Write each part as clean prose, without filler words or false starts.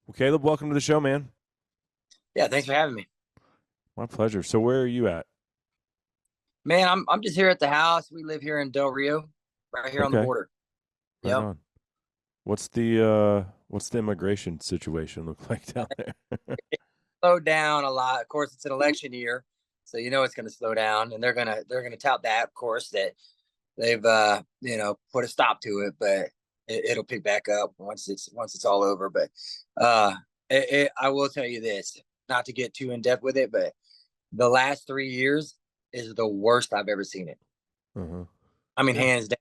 Well, Caleb, welcome to the show, man. Yeah, thanks for having me. My pleasure. So, where are you at? Man, I'm just here at the house. We live here in Del Rio, right here on the Okay, border. right Yep. on. What's the immigration situation look like down there? Slowed down a lot. Of course, it's an election year, so you know it's gonna slow down, and they're gonna tout that, of course, that they've put a stop to it, but it'll pick back up once it's all over. But I will tell you this, not to get too in depth with it, but the last 3 years is the worst I've ever seen it. Uh-huh. I mean, Yeah, hands down.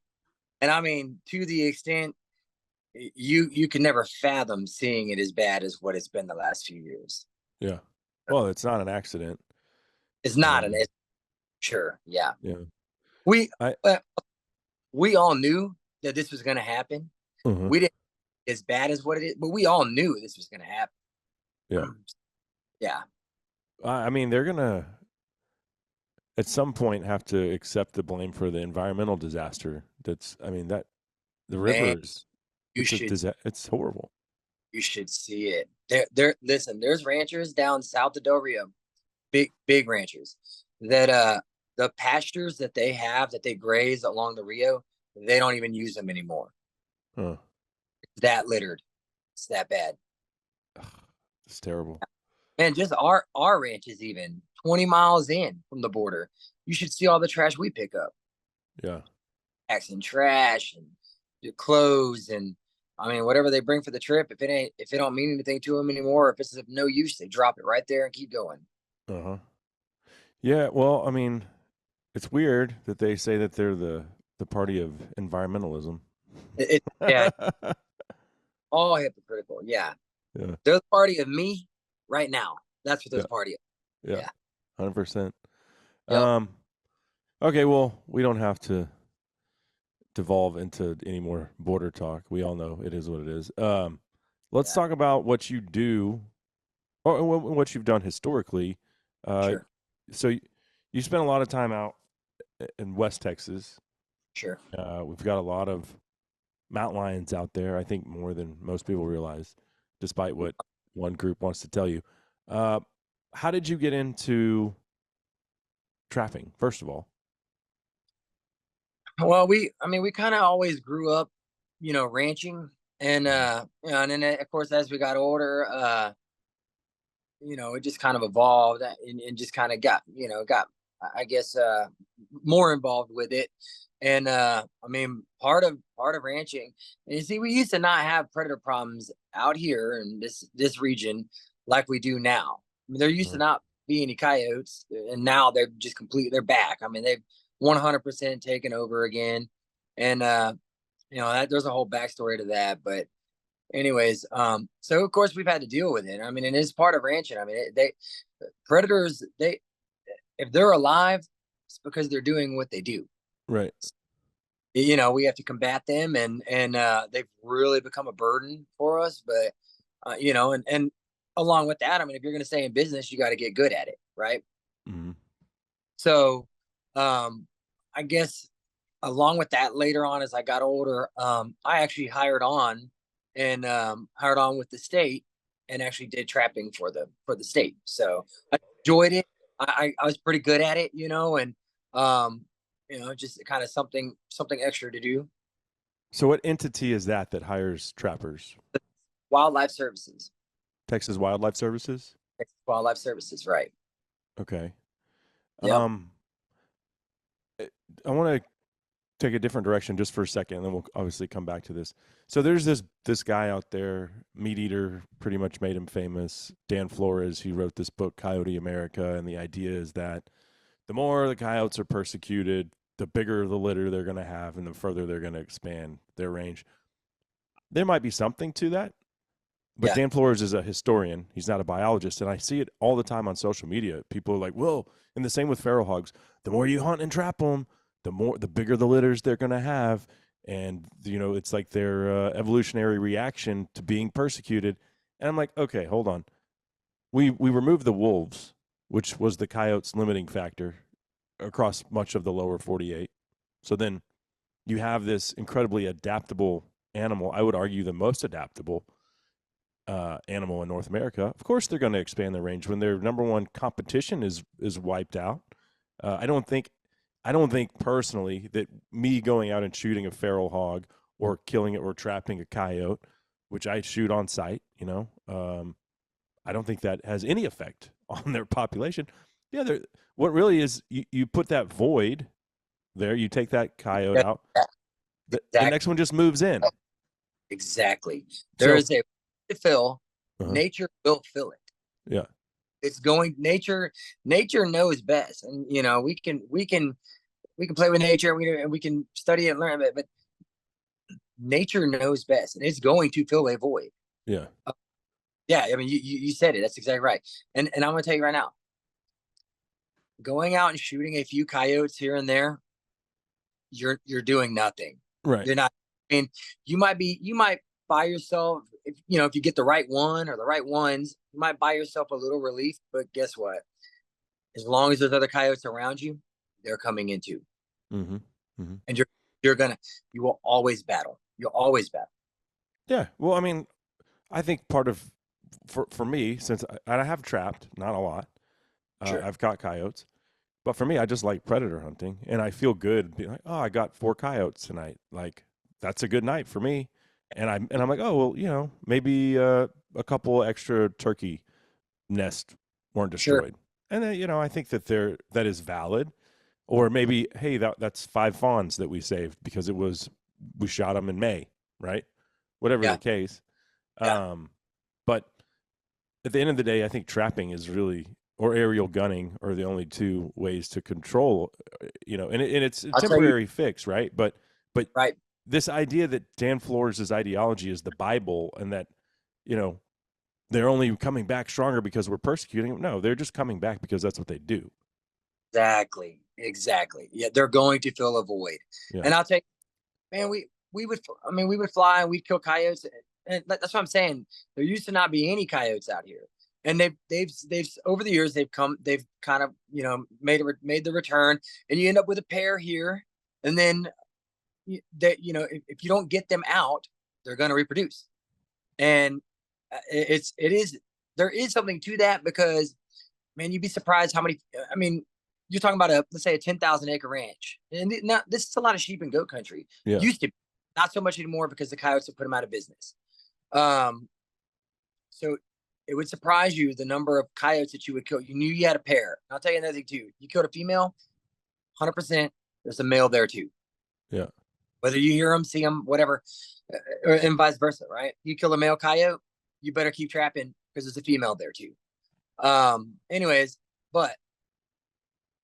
And I mean, to the extent you can never fathom seeing it as bad as what it's been the last few years. yeah. Well, it's not an accident. It's not an Um, it's sure, yeah. yeah. We I uh, we all knew that this was going to happen. uh We didn't as bad as what it is, but we all knew this was going to Yeah. happen. Yeah, I mean, they're gonna at some point have to accept the blame for the environmental disaster. I mean, that the man, rivers. you should It's horrible. you should see it. There. Listen, there's ranchers down south of Del Rio, big ranchers that the pastures that they have that they graze along the Rio, they don't even use them anymore. Huh. It's that littered. It's that bad. Ugh, it's terrible. And just our ranch is even 20 miles in from the border. You should see all the trash we pick up. Yeah. Packs and trash and your clothes and I mean whatever they bring for the trip. If it don't mean anything to them anymore, if it's of no use, they drop it right there and keep going. Uh-huh. Yeah, well, I mean, it's weird that they say that they're the party of environmentalism. Yeah, all hypocritical. Yeah, Yeah, they're the party of me right now. That's what they're yeah, the party of. yeah, Yeah. 100%. Yep. Um, okay, well, we don't have to devolve into any more border talk. We all know it is what it is. Let's Yeah. talk about what you do or what you've done historically. Uh, Sure. so you spent a lot of time out in West Texas. Sure. We've got a lot of mountain lions out there. I think more than most people realize, despite what one group wants to tell you. Uh, how did you get into trapping? First of all, Well, I mean, we kind of always grew up, ranching, and Mhm. and then of course as we got older, it just kind of evolved and just kind of got I guess more involved with it, and I mean, part of ranching, and you see, we used to not have predator problems out here in this region like we do now. I mean, there used to Uh, not be any coyotes, and now they're back. I mean, they've 100% taken over again, and there's a whole backstory to that, but anyways, so of course we've had to deal with it. I mean, and it's part of ranching. I mean, they predators, they if they're alive, it's because they're doing what they do. right. We have to combat them, and they've really become a burden for us. But and along with that, I mean, if you're going to stay in business, you got to get good at it, right? Mhm. So, I guess along with that, later on as I got older, I actually hired on with the state and actually did trapping for the state. So I enjoyed it. I was pretty good at it, and just kind of something extra to do. So, what entity is that hires trappers? Wildlife Services, Texas Wildlife Services. Texas Wildlife Services, right? Okay. Yep. Um, eh, I want to take a different direction just for a second, and then we'll obviously come back to this. So there's this guy out there, meat eater, pretty much made him famous. Dan Flores, he wrote this book, Coyote America, and the idea is that the more the coyotes are persecuted, the bigger the litter they're going to have, and the further they're going to expand their range. There might be something to that, but Yeah. Dan Flores is a historian. He's not a biologist, and I see it all the time on social media. People are like, "Well," and the same with feral hogs. The more you hunt and trap them, the bigger the litters they're going to have, and it's like their evolutionary reaction to being persecuted. And I'm like, okay, hold on. We removed the wolves, which was the coyotes' limiting factor across much of the lower 48. So then you have this incredibly adaptable animal. I would argue the most adaptable, animal in North America, of course they're going to expand their range when their number one competition is wiped out. I don't think personally that me going out and shooting a feral hog or killing it or trapping a coyote, which I shoot on site, I don't think that has any effect on their population. Yeah, what really is you put that void there, you take that coyote out, the Exactly. next one just moves in. Exactly. There So, is a to fill. uh-huh. Nature will fill it. Yeah, It's going nature knows best. And we can play with nature and we can study it and learn it, but nature knows best and it's going to fill a void. yeah, Yeah, I mean you said it. That's exactly right. And I'm gonna tell you right now, going out and shooting a few coyotes here and there, you're doing nothing. right. You're not. I mean, you might buy yourself, if you get the right one or the right ones, you might buy yourself a little relief. But guess what? As long as there's other coyotes around you, they're coming into, Mm-hmm. Mm-hmm. and you will always battle. You'll always battle. Yeah. Well, I mean, I think part of for me, since I have trapped, not a lot, Sure. I've caught coyotes, but for me, I just like predator hunting, and I feel good being like, oh, I got 4 coyotes tonight. Like that's a good night for me, and I'm like, oh well, maybe a couple extra turkey nests weren't Sure. destroyed, and then I think that is valid, or maybe hey, that's 5 fawns that we saved because we shot them in May, right? Whatever the Yeah. case. Yeah. But at the end of the day, I think trapping is really, or aerial gunning are the only two ways to control, and it's a I'll tell you. temporary fix, right? But Right. this idea that Dan Flores' ideology is the Bible and that, you know, they're only coming back stronger because we're persecuting them. No, they're just coming back because that's what they do. Exactly. Exactly. Yeah, they're going to fill a void. Yeah. And I'll tell you, man, we would fly and we'd kill coyotes, and that's what I'm saying. There used to not be any coyotes out here, and they've over the years they've kind of made the return, and you end up with a pair here, and then if you don't get them out, they're going to reproduce, and it is there is something to that because man, you'd be surprised how many. I mean, you're talking about let's say a 10,000 acre ranch, and now this is a lot of sheep and goat country. Yeah. Used to be, not so much anymore because the coyotes have put them out of business. Um, so it would surprise you the number of coyotes that you would kill. You knew you had a pair. And I'll tell you another thing too. You killed a female, 100%. There's a male there too. Yeah. Whether you hear them, see them, whatever, and vice versa, right? You kill a male coyote, you better keep trapping because there's a female there too. Anyways, but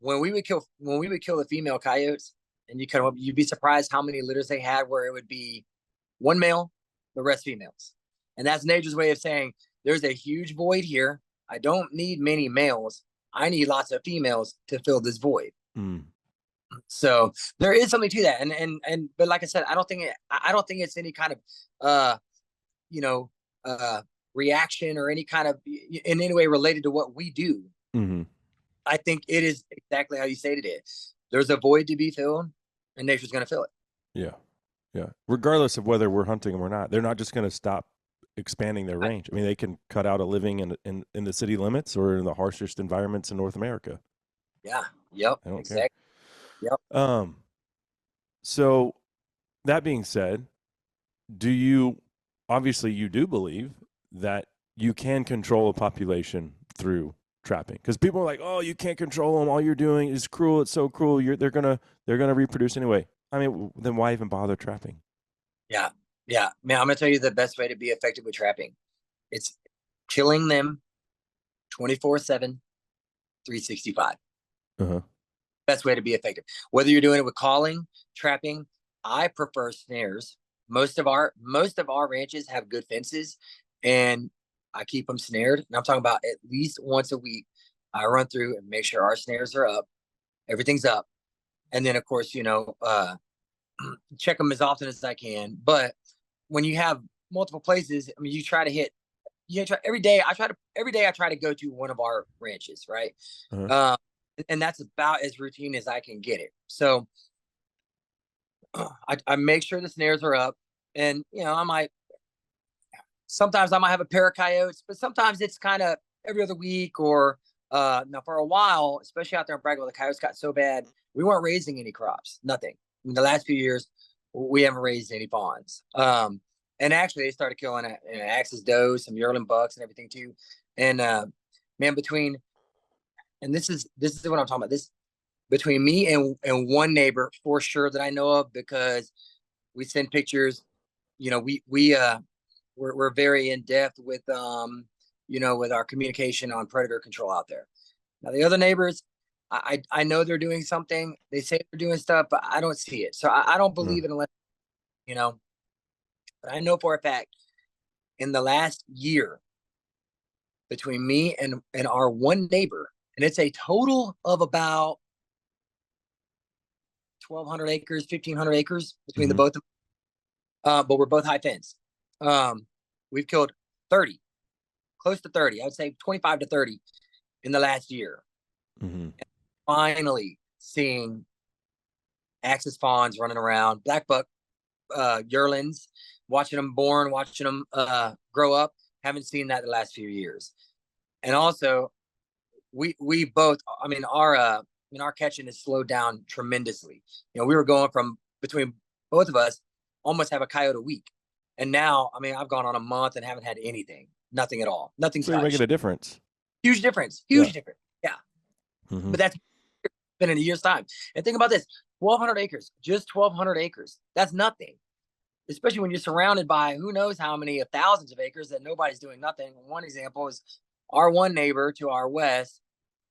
when we would kill the female coyotes and you cut them up, you'd be surprised how many litters they had where it would be one male, the rest females. And that's nature's way of saying there's a huge void here. I don't need many males. I need lots of females to fill this void. Mm. So there is something to that. But like I said, I don't think it's any kind of you know, reaction or any kind of in any way related to what we do. Mm-hmm. I think it is exactly how you stated it. There's a void to be filled, and nature's going to fill it. Yeah. Yeah. Regardless of whether we're hunting them or not, they're not just going to stop expanding their range. I mean, they can cut out a living in the city limits or in the harshest environments in North America. Yeah. Yep. I don't Exactly. care. Yep. So that being said, obviously you do believe that you can control a population through trapping, because people are like, oh, you can't control them, all you're doing is cruel, it's so cruel, they're gonna reproduce anyway. I mean, then why even bother trapping? Yeah. Yeah. Man, I'm going to tell you the best way to be effective with trapping. It's killing them 24/7, 365. Uh-huh. Best way to be effective. Whether you're doing it with calling, trapping, I prefer snares. Most of our ranches have good fences, and I keep them snared. And I'm talking about at least once a week. I run through and make sure our snares are up, everything's up, and then of course check them as often as I can. But when you have multiple places, I mean, you try to hit. You try every day. Every day I try to go to one of our ranches, right? Uh-huh. And that's about as routine as I can get it. So I make sure the snares are up, and I might sometimes I might have a pair of coyotes, but sometimes it's kind of every other week. Or now for a while, especially out there in Bragg, the coyotes got so bad, we weren't raising any crops, nothing. In the last few years, we haven't raised any fawns. And actually, they started killing axis does, some yearling bucks, and everything too. And man, and this is what I'm talking about. This between me and one neighbor for sure that I know of, because we send pictures. You know, we're very in depth with with our communication on predator control out there. Now the other neighbors, I know they're doing something. They say they're doing stuff, but I don't see it. So I don't believe it unless you know. But I know for a fact in the last year between me and our one neighbor, and it's a total of about 1,200 acres, 1,500 acres between the both of them. But we're both high fence. We've killed 30, close to 30. I would say 25 to 30 in the last year. Finally seeing axis fawns running around, black buck yearlings, watching them born, watching them grow up. Haven't seen that the last few years. And also, we both, our catching has slowed down tremendously. You know, we were going from between both of us almost have a coyote a week. And now, I mean, I've gone on a month and haven't had anything, nothing at all, nothing. So you're making a difference. Huge difference, huge difference. Yeah. But that's been in a year's time. And think about this, 1,200 acres, just 1,200 acres. That's nothing, especially when you're surrounded by who knows how many thousands of acres that nobody's doing nothing. One example is our one neighbor to our west.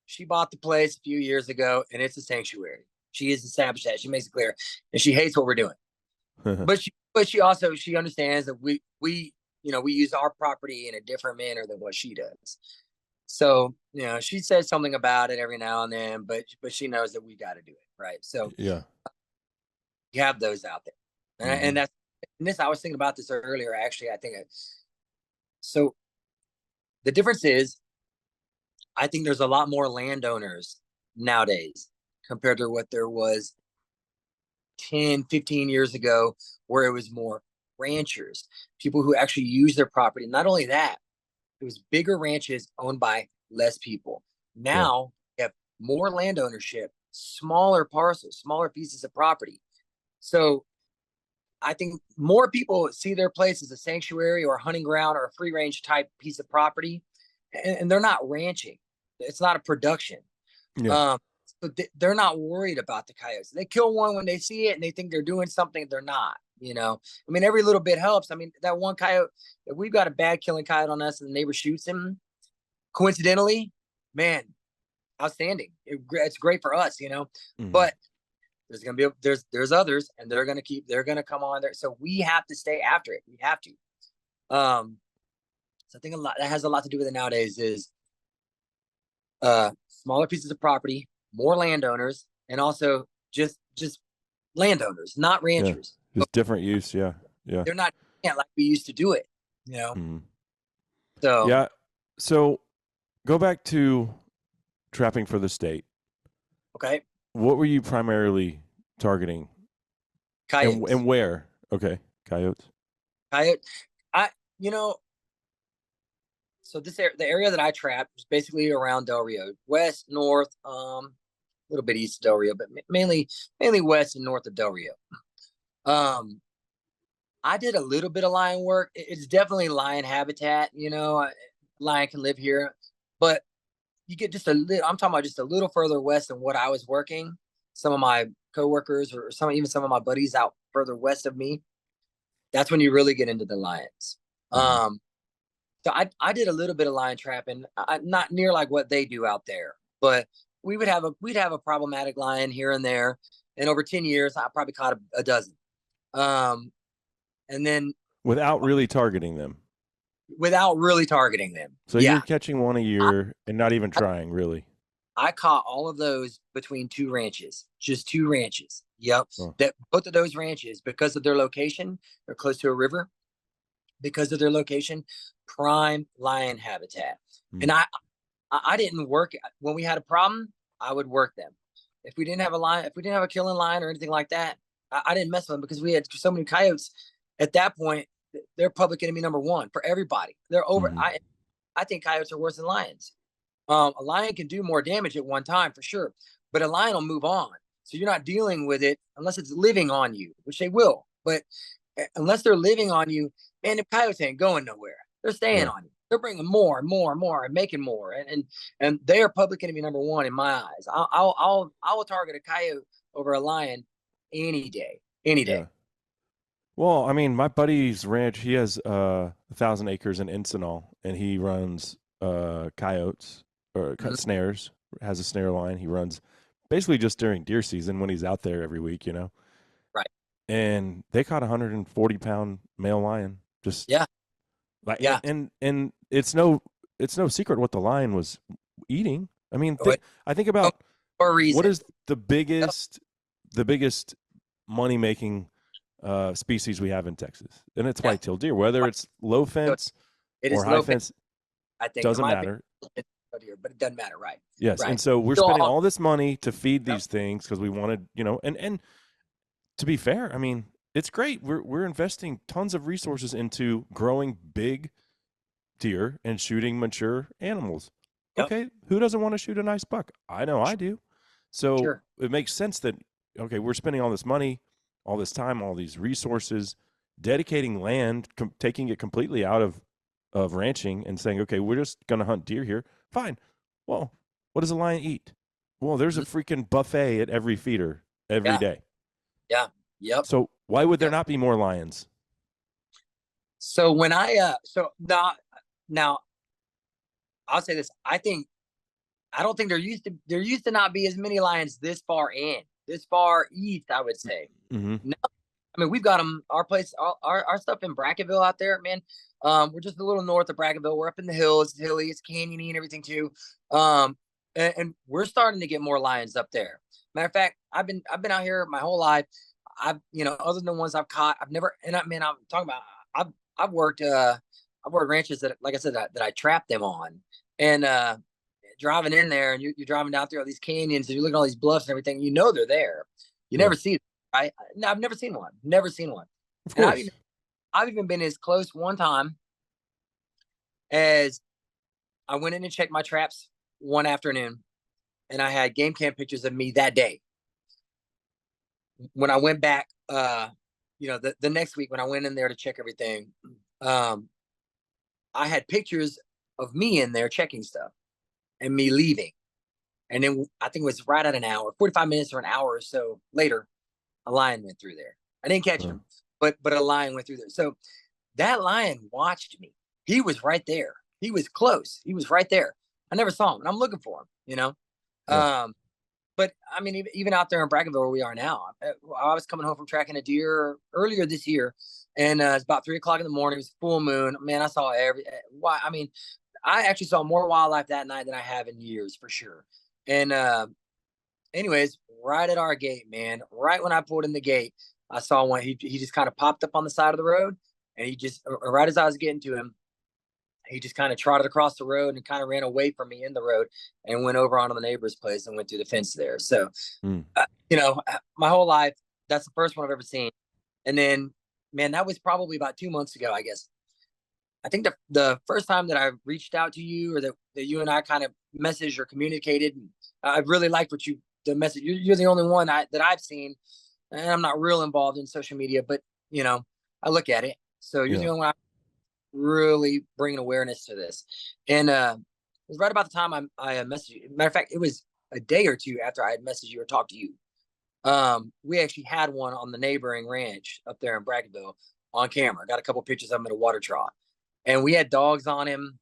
She bought the place a few years ago, and it's a sanctuary. She has established that. She makes it clear, and she hates what we're doing. But she also understands that we use our property in a different manner than what she does. So she says something about it every now and then, but she knows that we got to do it right. So yeah, you have those out there, and that's this. I was thinking about this earlier. Actually, I think so. The difference is, I think there's a lot more landowners nowadays compared to what there was 10, 15 years ago, where it was more ranchers, people who actually use their property. Not only that, it was bigger ranches owned by less people. Now you have more land ownership, smaller parcels, smaller pieces of property. So I think more people see their place as a sanctuary or a hunting ground or a free range type piece of property, and they're not ranching. It's not a production. So they're not worried about the coyotes. They kill one when they see it and they think they're doing something. They're not, I mean, every little bit helps. I mean, that one coyote, if we've got a bad killing coyote on us and the neighbor shoots him, coincidentally, man, outstanding. It's great for us, but there's going to be, there's others, and they're going to come on there. So we have to stay after it. We have to. So I think that has a lot to do with it nowadays is smaller pieces of property, more landowners, and also just landowners, not ranchers. Just different use. Yeah. They're not like we used to do it, So So go back to trapping for the state. Okay. What were you primarily targeting? Coyotes. And where? Okay, coyotes. Coyote. So the area that I trapped was basically around Del Rio, west, north, a little bit east of Del Rio, but mainly west and north of Del Rio. I did a little bit of lion work. It's definitely lion habitat. Lion can live here, but you get just a little. I'm talking about just a little further west than what I was working. Some of my coworkers or even some of my buddies out further west of me. That's when you really get into the lions. So I did a little bit of lion trapping, not near like what they do out there, but we'd have a problematic lion here and there. And over 10 years, I probably caught a dozen. And then without really targeting them. So you're catching one a year and not even trying, really. I caught all of those between two ranches, just two ranches. Yep. That both of those ranches, because of their location, they're close to a river. Because of their location, prime lion habitat. And I didn't work when we had a problem. I would work them. If we didn't have a killing lion or anything like that, I didn't mess with them because we had so many coyotes. At that point, they're public enemy number one for everybody. They're over. Hmm. I think coyotes are worse than lions. A lion can do more damage at one time for sure, but a lion will move on. So you're not dealing with it unless it's living on you, which they will. But unless they're living on you, man, the coyotes ain't going nowhere. They're staying Yeah. on you. They're bringing more and more and more and making more, and they are public enemy number one in my eyes. I will target a coyote over a lion any day, any Yeah. day. Well, I mean, my buddy's ranch, he has 1,000 acres in Encinal, and he runs coyotes or Mhm. snares, has a snare line. He runs basically just during deer season when he's out there every week, you know. Right? And they caught a 140-pound male lion. Just Yeah, like yeah. and it's no secret what the lion was eating. I mean, What I think about for a what reason? is the biggest money making species we have in Texas, and it's Yeah, white-tailed deer. Whether it's low fence it or is high low fence. fence, I think, in doesn't my opinion, matter. but it doesn't matter, right? Yes, and Right. so we're Still spending all, all this money to feed yep, these things because we wanted, and to be fair, I mean, it's great. We're investing tons of resources into growing big deer and shooting mature animals. yep, Okay, who doesn't want to shoot a nice buck? I know I do. So sure. it makes sense that, okay, we're spending all this money, all this time, all these resources, dedicating land, taking it completely out of ranching and saying, okay, we're just going to hunt deer here. Fine. Well, what does a lion eat? Well, there's a Mhm. freaking buffet at every feeder every Yeah, day. yeah, yep, So why would there yep. not be more lions? So when so now I'll say this. I don't think there used to not be as many lions this far east, I would say. Mm-hmm. No, I mean, we've got them. Our place, our stuff in Bracketville out there, man. We're just a little north of Bracketville. We're up in the hills. It's hilly. It's canyony and everything too. And we're starting to get more lions up there. Matter of fact, I've been out here my whole life. Other than the ones I've caught, I've never. And I mean, I'm talking about. I've I've worked I've worked ranches that, like I said, that I trapped them on, and driving in there, and you're driving down through all these canyons, and you're looking at all these bluffs and everything. You know they're there. You Yeah, never see them, right? No, I've never seen one. Never seen one. of And course. I've even been as close one time as I went in and checked my traps one afternoon, and I had game cam pictures of me that day. When I went back, the next week when I went in there to check everything, um, I had pictures of me in there checking stuff and me leaving. And then I think it was right at an hour, 45 minutes or an hour or so later, a lion went through there. I didn't catch Uh, him, but a lion went through there. So that lion watched me. He was right there. He was close. He was right there. I never saw him, and I'm looking for him. yeah. Um, but I mean, even out there in Brackenville where we are now, I was coming home from tracking a deer earlier this year, and it's about 3 o'clock in the morning. It was full moon. Man, I saw why. I mean, I actually saw more wildlife that night than I have in years for sure. And anyways, right at our gate, man, right when I pulled in the gate, I saw one. He just kind of popped up on the side of the road, and he just right as I was getting to him, he just kind of trotted across the road and kind of ran away from me in the road and went over onto the neighbor's place and went through the fence there. So, Mm. my whole life, that's the first one I've ever seen. And then, man, that was probably about 2 months ago, I guess. I think the first time that I reached out to you, or that you and I kind of messaged or communicated, I really liked the message. You're the only one that I've seen, and I'm not real involved in social media, but I look at it. So you're the Yeah. only one really bringing awareness to this. And it was right about the time I messaged you. Matter of fact, it was a day or two after I had messaged you or talked to you. We actually had one on the neighboring ranch up there in Bracketville on camera. Got a couple pictures of him in a water trough, and we had dogs on him.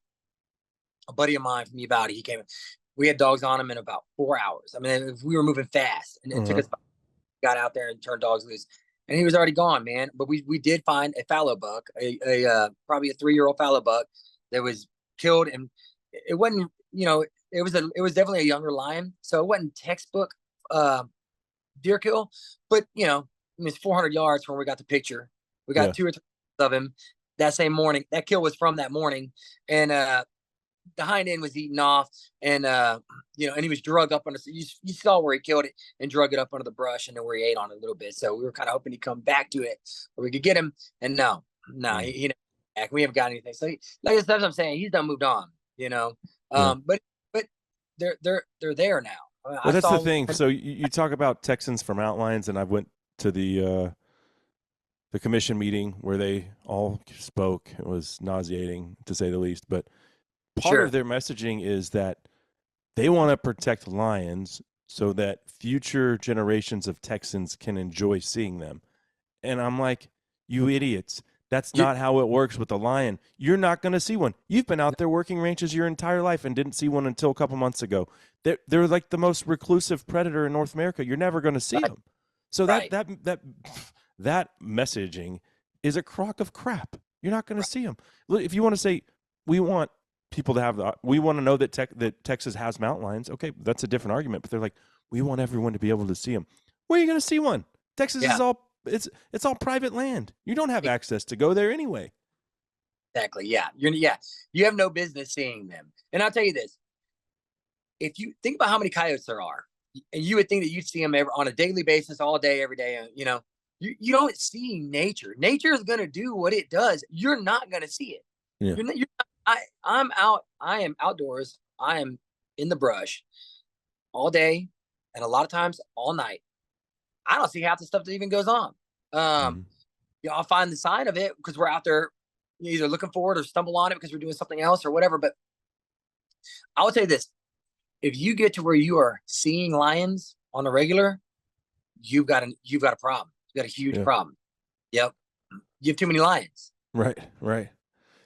A buddy of mine from Uvalde, he came. We had dogs on him in about 4 hours. I mean, we were moving fast, and it took Uh-huh. us. Got out there and turned dogs loose, and he was already gone, man. But we did find a fallow buck, a probably a 3-year-old fallow buck that was killed, and it wasn't, it was definitely a younger lion, so it wasn't textbook uh, deer kill, but I mean, it's 400 yards from where we got the picture. We got Yeah. 2 or 3 of him that same morning. That kill was from that morning, and the hind end was eaten off, and and he was drug up under. You saw where he killed it and drug it up under the brush, and then where he ate on it a little bit. So we were kind of hoping he'd come back to it, or we could get him. And no, No, Mm. we haven't got anything. So like that's what I'm saying. He's done moved on, you know. Yeah. But they're there now. Well, I that's the saw thing. one. So you talk about Texans for Mountain Lions, and I went to the commission meeting where they all spoke. It was nauseating to say the least. But part of Sure. their messaging is that they want to protect lions so that future generations of Texans can enjoy seeing them. And I'm like, you idiots. That's You, not how it works with the lion. You're not going to see one. You've been out there working ranches your entire life and didn't see one until a couple months ago. They're like the most reclusive predator in North America. You're never going to see right, them. So right, that messaging is a crock of crap. You're not going to right. see them. If you want to say we want people to have we want to know that Texas has mountain lions. Okay, that's a different argument. But they're like, we want everyone to be able to see them. Where are you going to see one? Texas is Yeah, all it's all private land. You don't have access to go there anyway. exactly. Yeah, you have no business seeing them. And I'll tell you this: if you think about how many coyotes there are, and you would think that you'd see them on a daily basis, all day, every day, you don't see nature. Nature is going to do what it does. You're not going to see it. Yeah. You're not, I'm out. I am outdoors. I am in the brush all day, and a lot of times all night. I don't see half the stuff that even goes on. Um, Mm-hmm. I'll find the sign of it because we're out there either looking for it or stumble on it because we're doing something else or whatever. But I would say this: if you get to where you are seeing lions on a regular, you've got a problem. You've got a huge Yeah. problem. Yep, you have too many lions. Right. Right.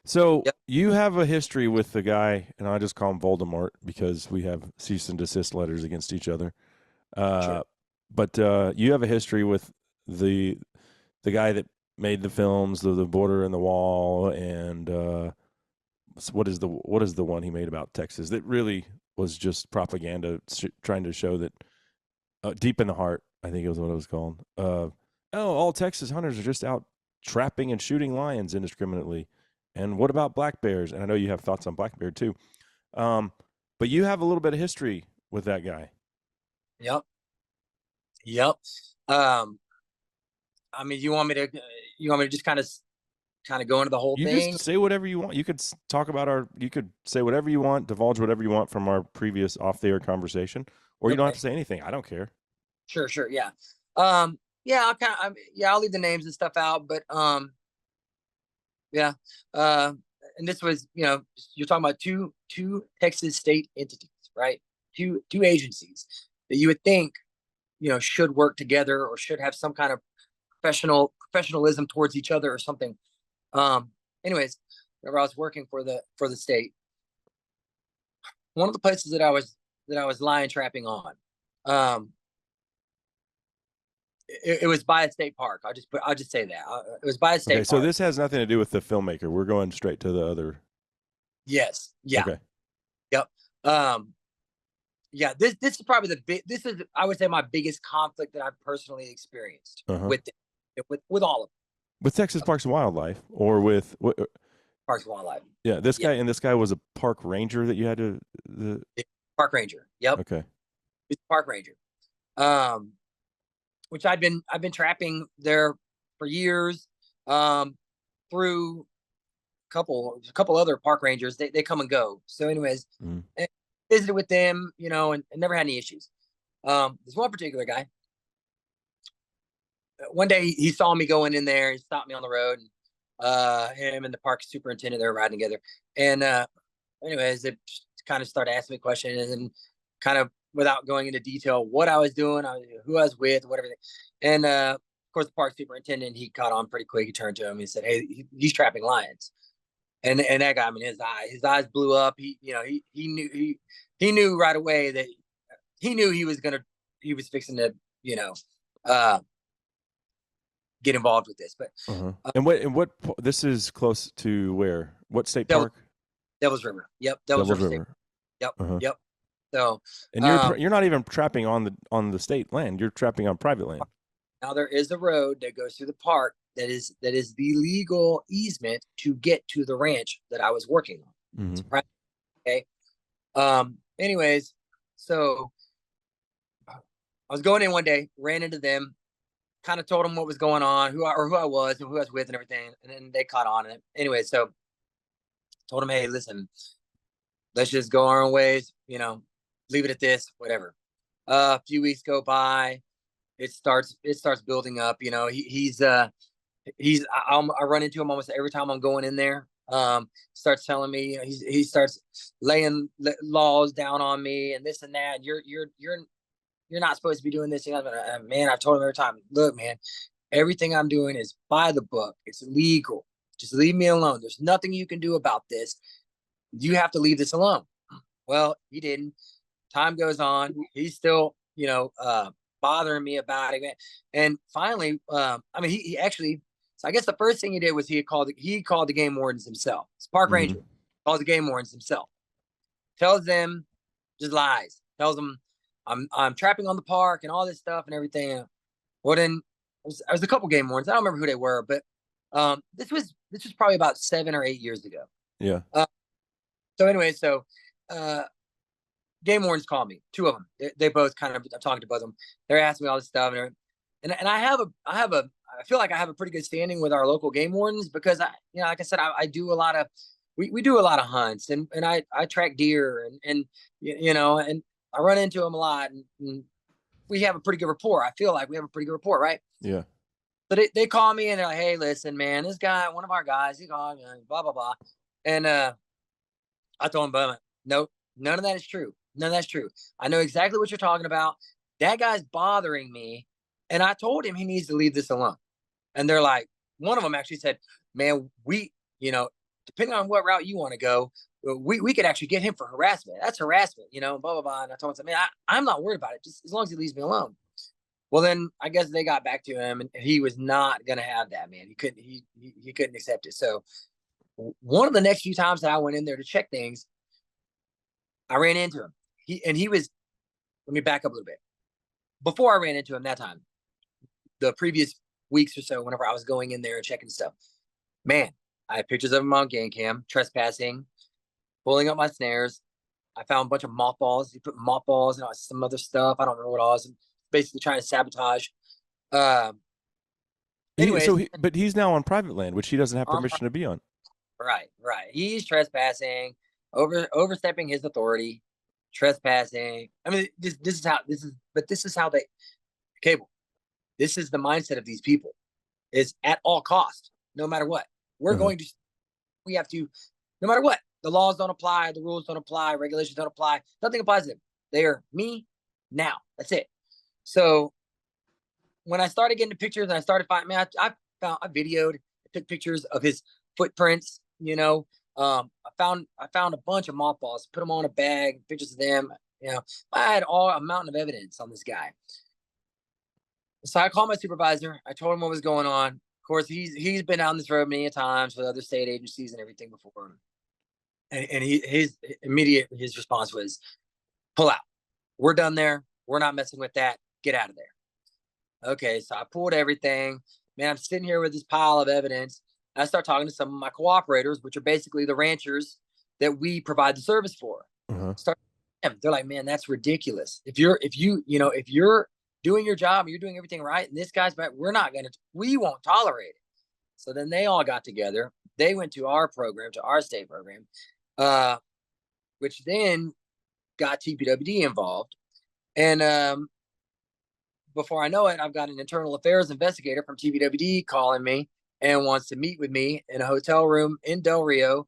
So Yep, you have a history with the guy, and I just call him Voldemort because we have cease and desist letters against each other. sure. Uh, but you have a history with the the guy that made the films, the Border and the Wall, and what is the one he made about Texas that really was just propaganda, trying to show that deep in the heart, I think it was what it was called. All Texas hunters are just out trapping and shooting lions indiscriminately. And what about black bears? And I know you have thoughts on black bear too. Um, but you have a little bit of history with that guy. Yep, yep. Um, I mean, you want me to just kind of go into the whole You thing? just say whatever you want. You could talk about you could say whatever you want, divulge whatever you want from our previous off the air conversation, or you don't have Okay, to say anything. I don't care. sure, yeah. Yeah, I'll leave the names and stuff out, but yeah. Uh, and this was, you're talking about two Texas state entities, right? Two agencies that you would think, should work together or should have some kind of professionalism towards each other or something. Um, Anyways, whenever I was working for the state, one of the places that I was lion trapping on, um, it was by a state park. I'll just say that it was by a Okay, state so park. this has nothing to do with the filmmaker. We're going straight to the other. Yes, yeah, Okay. yep. Um, yeah, this is probably this is, I would say, my biggest conflict that I've personally experienced Uh huh. with all of With Texas Parks and Wildlife, or with what? Parks and Wildlife. Yeah, Yeah, this guy was a park ranger that you had to. park ranger. Yep, Okay. it's park ranger. Um, which I've been trapping there for years. Through a couple other park rangers, they come and go. So, anyways, Mm. I visited with them, and never had any issues. This one particular guy, one day he saw me going in there. He stopped me on the road, and him and the park superintendent, they were riding together. And anyways, they kind of started asking me questions and kind of without going into detail what I was doing, who I was with, whatever. And of course, the park superintendent, he caught on pretty quick. He turned to him. He said, "Hey, he's trapping lions." And that guy, I mean, his eyes blew up. He knew right away that he knew he was fixing to, you know, uh, get involved with this. But Uh-huh. uh, And what this is close to where? What state Devil, park? Devil's River. Yep, Devil's Devil's River State. River. Yep, Uh-huh. yep. So And um, you're not even trapping on the state land. You're trapping on private land. now there is a road that goes through the park that is the legal easement to get to the ranch that I was working on. It's Mm-hmm. private. Okay. Anyways, so I was going in one day, ran into them. kind of told them what was going on, who I was and who I was with and everything. And then they caught on it. Anyway, so told them, hey, listen, let's just go our own ways, leave it at this, whatever. A few weeks go by, it starts building up. I run into him almost every time I'm going in there. Starts telling me, he starts laying laws down on me and this and that. And you're not supposed to be doing this. Man, I've told him every time, look, man, everything I'm doing is by the book. It's legal. Just leave me alone. There's nothing you can do about this. You have to leave this alone. Well, he didn't. Time goes on. He's still, bothering me about it. And finally, he actually, so I guess the first thing he did was he called the game wardens himself. It's park ranger. Calls the game wardens himself. Tells them just lies. Tells them I'm trapping on the park and all this stuff and everything. Well, then there was a couple game wardens. I don't remember who they were, but this was probably about 7 or 8 years ago. Yeah. So anyway, game wardens call me, 2 of them. They both kind of, I'm talking to both of them. They're asking me all this stuff, and I feel like I have a pretty good standing with our local game wardens because like I said, I do a lot of, we do a lot of hunts and I track deer and I run into them a lot and we have a pretty good rapport. I feel like we have a pretty good rapport, right? Yeah. But they call me and they're like, hey, listen, man, this guy, one of our guys, he called me, blah, blah, blah. And I told him, no, none of that is true. None of that's true. I know exactly what you're talking about. That guy's bothering me. And I told him he needs to leave this alone. And they're like, one of them actually said, man, depending on what route you want to go, we could actually get him for harassment. That's harassment, blah, blah, blah. And I told him, man, I'm not worried about it. Just as long as he leaves me alone. Well, then I guess they got back to him and he was not going to have that, man. He couldn't accept it. So one of the next few times that I went in there to check things, I ran into him. Let me back up a little bit. Before I ran into him that time, the previous weeks or so, whenever I was going in there and checking stuff, man, I had pictures of him on game cam, trespassing, pulling up my snares. I found a bunch of mothballs. He put mothballs and some other stuff. I don't remember what it was. Basically trying to sabotage. Anyways, but he's now on private land, which he doesn't have permission to be on. Right. He's trespassing, overstepping his authority, trespassing. I mean, this is how they cable. This is the mindset of these people. Is at all cost, no matter what. We have to, no matter what. The laws don't apply, the rules don't apply, regulations don't apply. Nothing applies to them. They are me now. That's it. So when I started getting the pictures and I started finding, man, I videoed, took pictures of his footprints. I found a bunch of mothballs, put them on a bag, pictures of them. I had a mountain of evidence on this guy. So I called my supervisor. I told him what was going on. Of course, he's been down this road many times with other state agencies and everything before. And his response was, pull out. We're done there. We're not messing with that. Get out of there. Okay, so I pulled everything. Man, I'm sitting here with this pile of evidence. I start talking to some of my cooperators, which are basically the ranchers that we provide the service for. They're like, man, that's ridiculous. If you're doing your job, you're doing everything right, and this guy's back, we won't tolerate it. So then they all got together. They went to our program, to our state program, which then got TPWD involved. And before I know it, I've got an internal affairs investigator from TPWD calling me and wants to meet with me in a hotel room in Del Rio,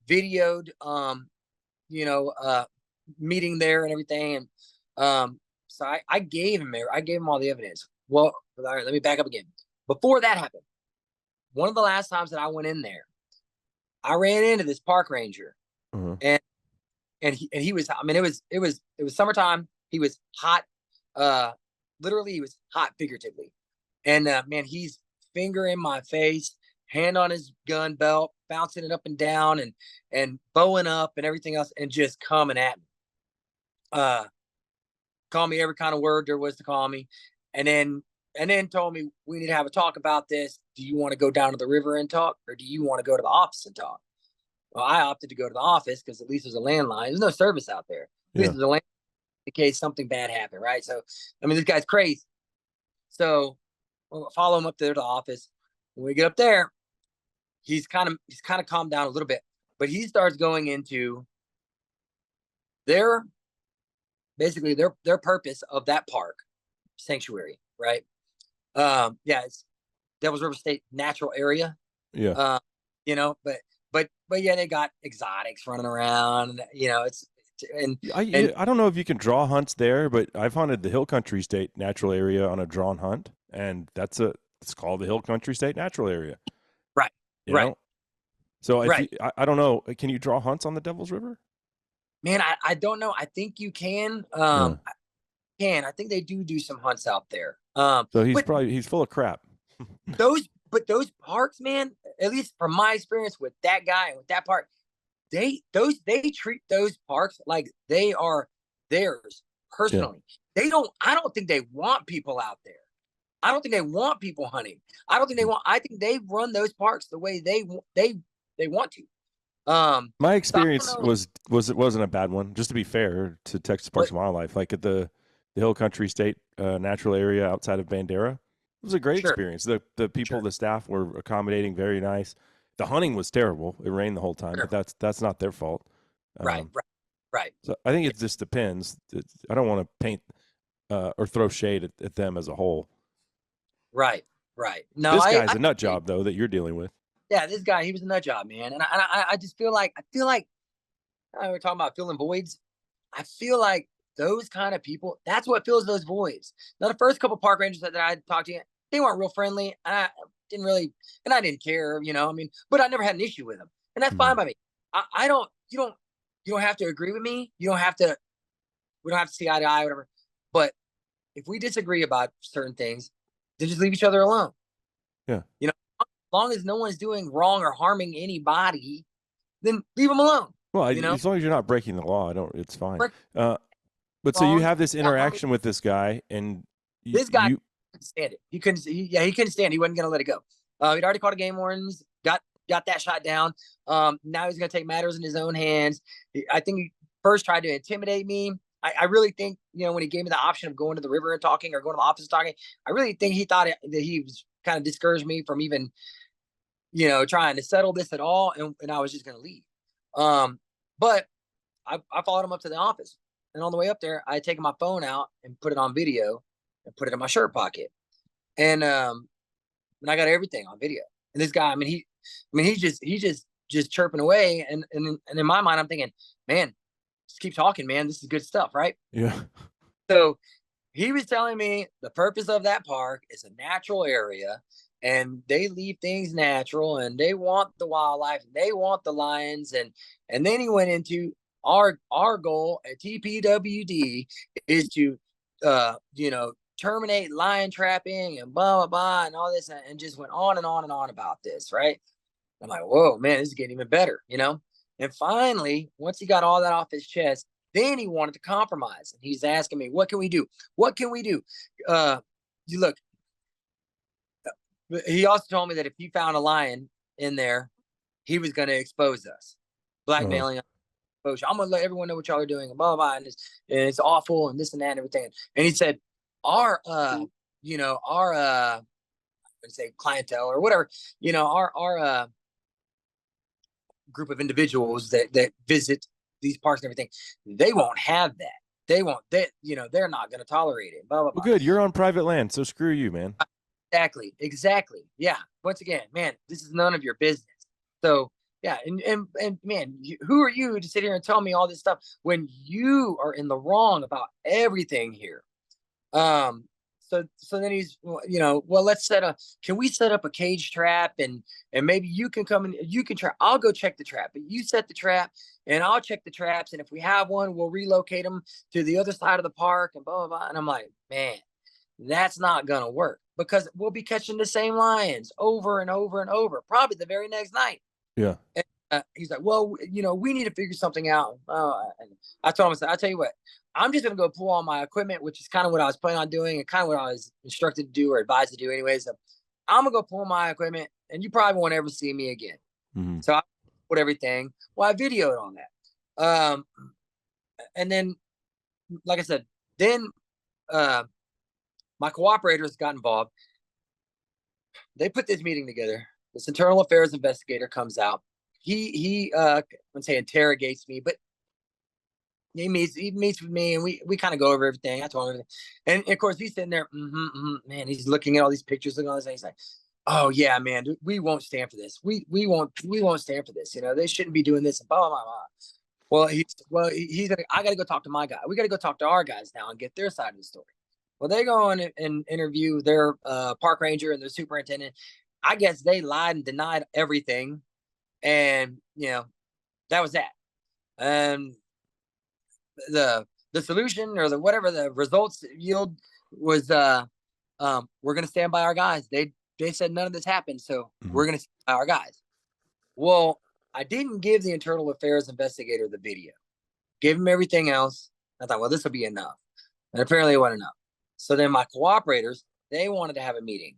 videoed, meeting there and everything. And so I gave him all the evidence. Well, all right, let me back up again. Before that happened, one of the last times that I went in there, I ran into this park ranger, and he was, I mean, it was summertime. He was hot. Literally, he was hot figuratively. And man, he's finger in my face, hand on his gun belt, bouncing it up and down and bowing up and everything else, and just coming at me. Call me every kind of word there was to call me. And then told me, we need to have a talk about this. Do you want to go down to the river and talk, or do you want to go to the office and talk? Well, I opted to go to the office because at least there's a landline. There's no service out there. At least there's a landline in case something bad happened, right? So, I mean, this guy's crazy. So We'll follow him up there to the office. When we get up there, he's kind of calmed down a little bit, but he starts going into their basically their purpose of that park sanctuary, right? Yeah, it's Devil's River State Natural Area. Yeah. Uh, but yeah, they got exotics running around. And and I don't know if you can draw hunts there, but I've hunted the Hill Country State Natural Area on a drawn hunt, and it's called the Hill Country State Natural Area. right, You right, know, so if right. you, I don't know, can you draw hunts on the Devil's River? Man, I don't know. I think you can. Yeah. I think they do some hunts out there. So But he's full of crap. those parks, man, at least from my experience with that guy and with that park, they treat those parks like they are theirs Yeah. personally. I don't think they want people out there. I don't think they want people hunting. I think they run those parks the way they want to. My So I don't experience know it wasn't a bad one. Just to be fair to Texas Parks what and Wildlife, like at the Hill Country State Natural Area outside of Bandera, it was a great sure, experience. The people, sure, the staff were accommodating, very nice. The hunting was terrible. It rained the whole time, but sure. that's not their fault. Right, Um, right, right. so I think it just depends. I don't want to paint or throw shade at them as a whole. Right, right. No, This guy's I a nut agree. job though that you're dealing with. Yeah, this guy, he was a nut job, man. And I just feel like we're talking about filling voids. I feel like those kind of people, that's what fills those voids. Now, the first couple park rangers that I talked to, they weren't real friendly. And I didn't care, I mean, but I never had an issue with them. And that's fine Mhm. by me. I don't, you don't have to agree with me. We don't have to see eye to eye, whatever. But if we disagree about certain things, then just leave each other alone. Yeah. As long as no one's doing wrong or harming anybody, then leave them alone. Well, You know, as long as you're not breaking the law, I don't. It's fine. break Uh, but so you wrong. have this Not harming. interaction with this guy, and This guy you couldn't stand it. He couldn't stand it. He wasn't going to let it go. He'd already called a game wardens, got that shot down. Now he's going to take matters in his own hands. I think he first tried to intimidate me. I really think, when he gave me the option of going to the river and talking or going to the office and talking, I really think he thought that he was kind of discouraged me from even, trying to settle this at all. And I was just going to leave. But I followed him up to the office. And on the way up there, I had taken my phone out and put it on video and put it in my shirt pocket. And I got everything on video. And this guy, he's just chirping away. And in my mind, I'm thinking, man, just keep talking, man. This is good stuff, right? yeah So he was telling me the purpose of that park is a natural area, and they leave things natural, and they want the wildlife, and they want the lions, and then he went into our goal at TPWD is to terminate lion trapping and blah blah blah and all this, and just went on and on and on about this, right? I'm like, whoa, man, this is getting even better. And finally, once he got all that off his chest, then he wanted to compromise. And he's asking me, what can we do? What can we do? You look, he also told me that if he found a lion in there, he was going to expose us, uh, blackmailing us. I'm going to let everyone know what y'all are doing, and blah, blah, blah, and it's awful, and this and that, and everything. And he said, our, let's say clientele or whatever, our group of individuals that visit these parks and everything, they won't have that. They won't. They're not going to tolerate it. Blah blah well, blah. good. You're on private land, so screw you, man. Exactly. Yeah. Once again, man, this is none of your business. So yeah, and man, who are you to sit here and tell me all this stuff when you are in the wrong about everything here? Um, so then he's, well, can we set up a cage trap, and maybe you can come and you can try. I'll go check the trap, but you set the trap and I'll check the traps. And if we have one, we'll relocate them to the other side of the park and blah, blah, blah. And I'm like, man, that's not going to work because we'll be catching the same lions over and over and over, probably the very next night. Yeah. And, he's like, well, we need to figure something out. And I told him, I said, I'll tell you what, I'm just going to go pull all my equipment, which is kind of what I was planning on doing and kind of what I was instructed to do or advised to do anyways. So I'm going to go pull my equipment and you probably won't ever see me again. Mm-hmm. So I put everything. Well, I videoed on that. And then, like I said, then my cooperators got involved. they put this meeting together. This internal affairs investigator comes out. He I wouldn't say interrogates me, but he meets with me, and we kind of go over everything. I told him everything, and of course he's sitting there, man. He's looking at all these pictures, looking at all this, and he's like, "Oh yeah, man, we won't stand for this. We won't stand for this. You know, they shouldn't be doing this." And blah blah blah. Blah. He's like, I got to go talk to my guy. We got to go talk to our guys now and get their side of the story. Well, they go on and interview their park ranger and their superintendent. I guess they lied and denied everything, and that was that. And the solution, or the whatever the results yield, was we're gonna stand by our guys. They said none of this happened, so we're gonna stand by our guys. Well, I didn't give the internal affairs investigator the video. Gave him everything else. I thought, well, this will be enough, and apparently it wasn't enough. So then my cooperators, they wanted to have a meeting,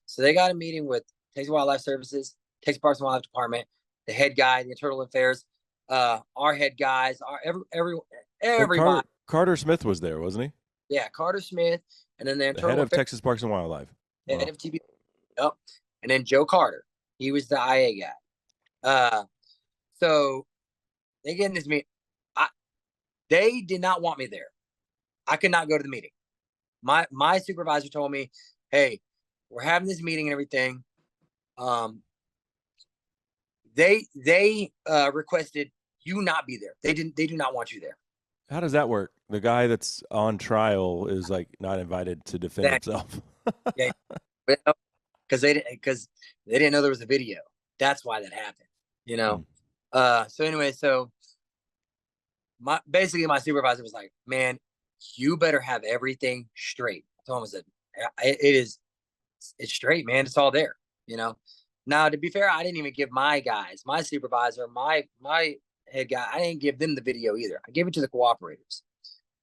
so they got a meeting with Texas Wildlife Services, Texas Parks and Wildlife Department, the head guy, the internal affairs, our head guys, everybody. Carter Smith was there, wasn't he? Yeah, Carter Smith, and then the head internal of Texas Parks and Wildlife. Wow. Head of TPWD. Yep. And then Joe Carter. He was the IA guy. So they get in this meeting. They did not want me there. I could not go to the meeting. My supervisor told me, "Hey, we're having this meeting and everything." They requested you not be there. They do not want you there. How does that work? The guy that's on trial is like not invited to defend himself. Yeah, because they didn't know there was a video. That's why that happened. So anyway, my supervisor was like, "Man, you better have everything straight." I told him, I said, it's straight, man. It's all there. Now, to be fair, I didn't even give my guys, my supervisor, my head guy, I didn't give them the video either. I gave it to the cooperators.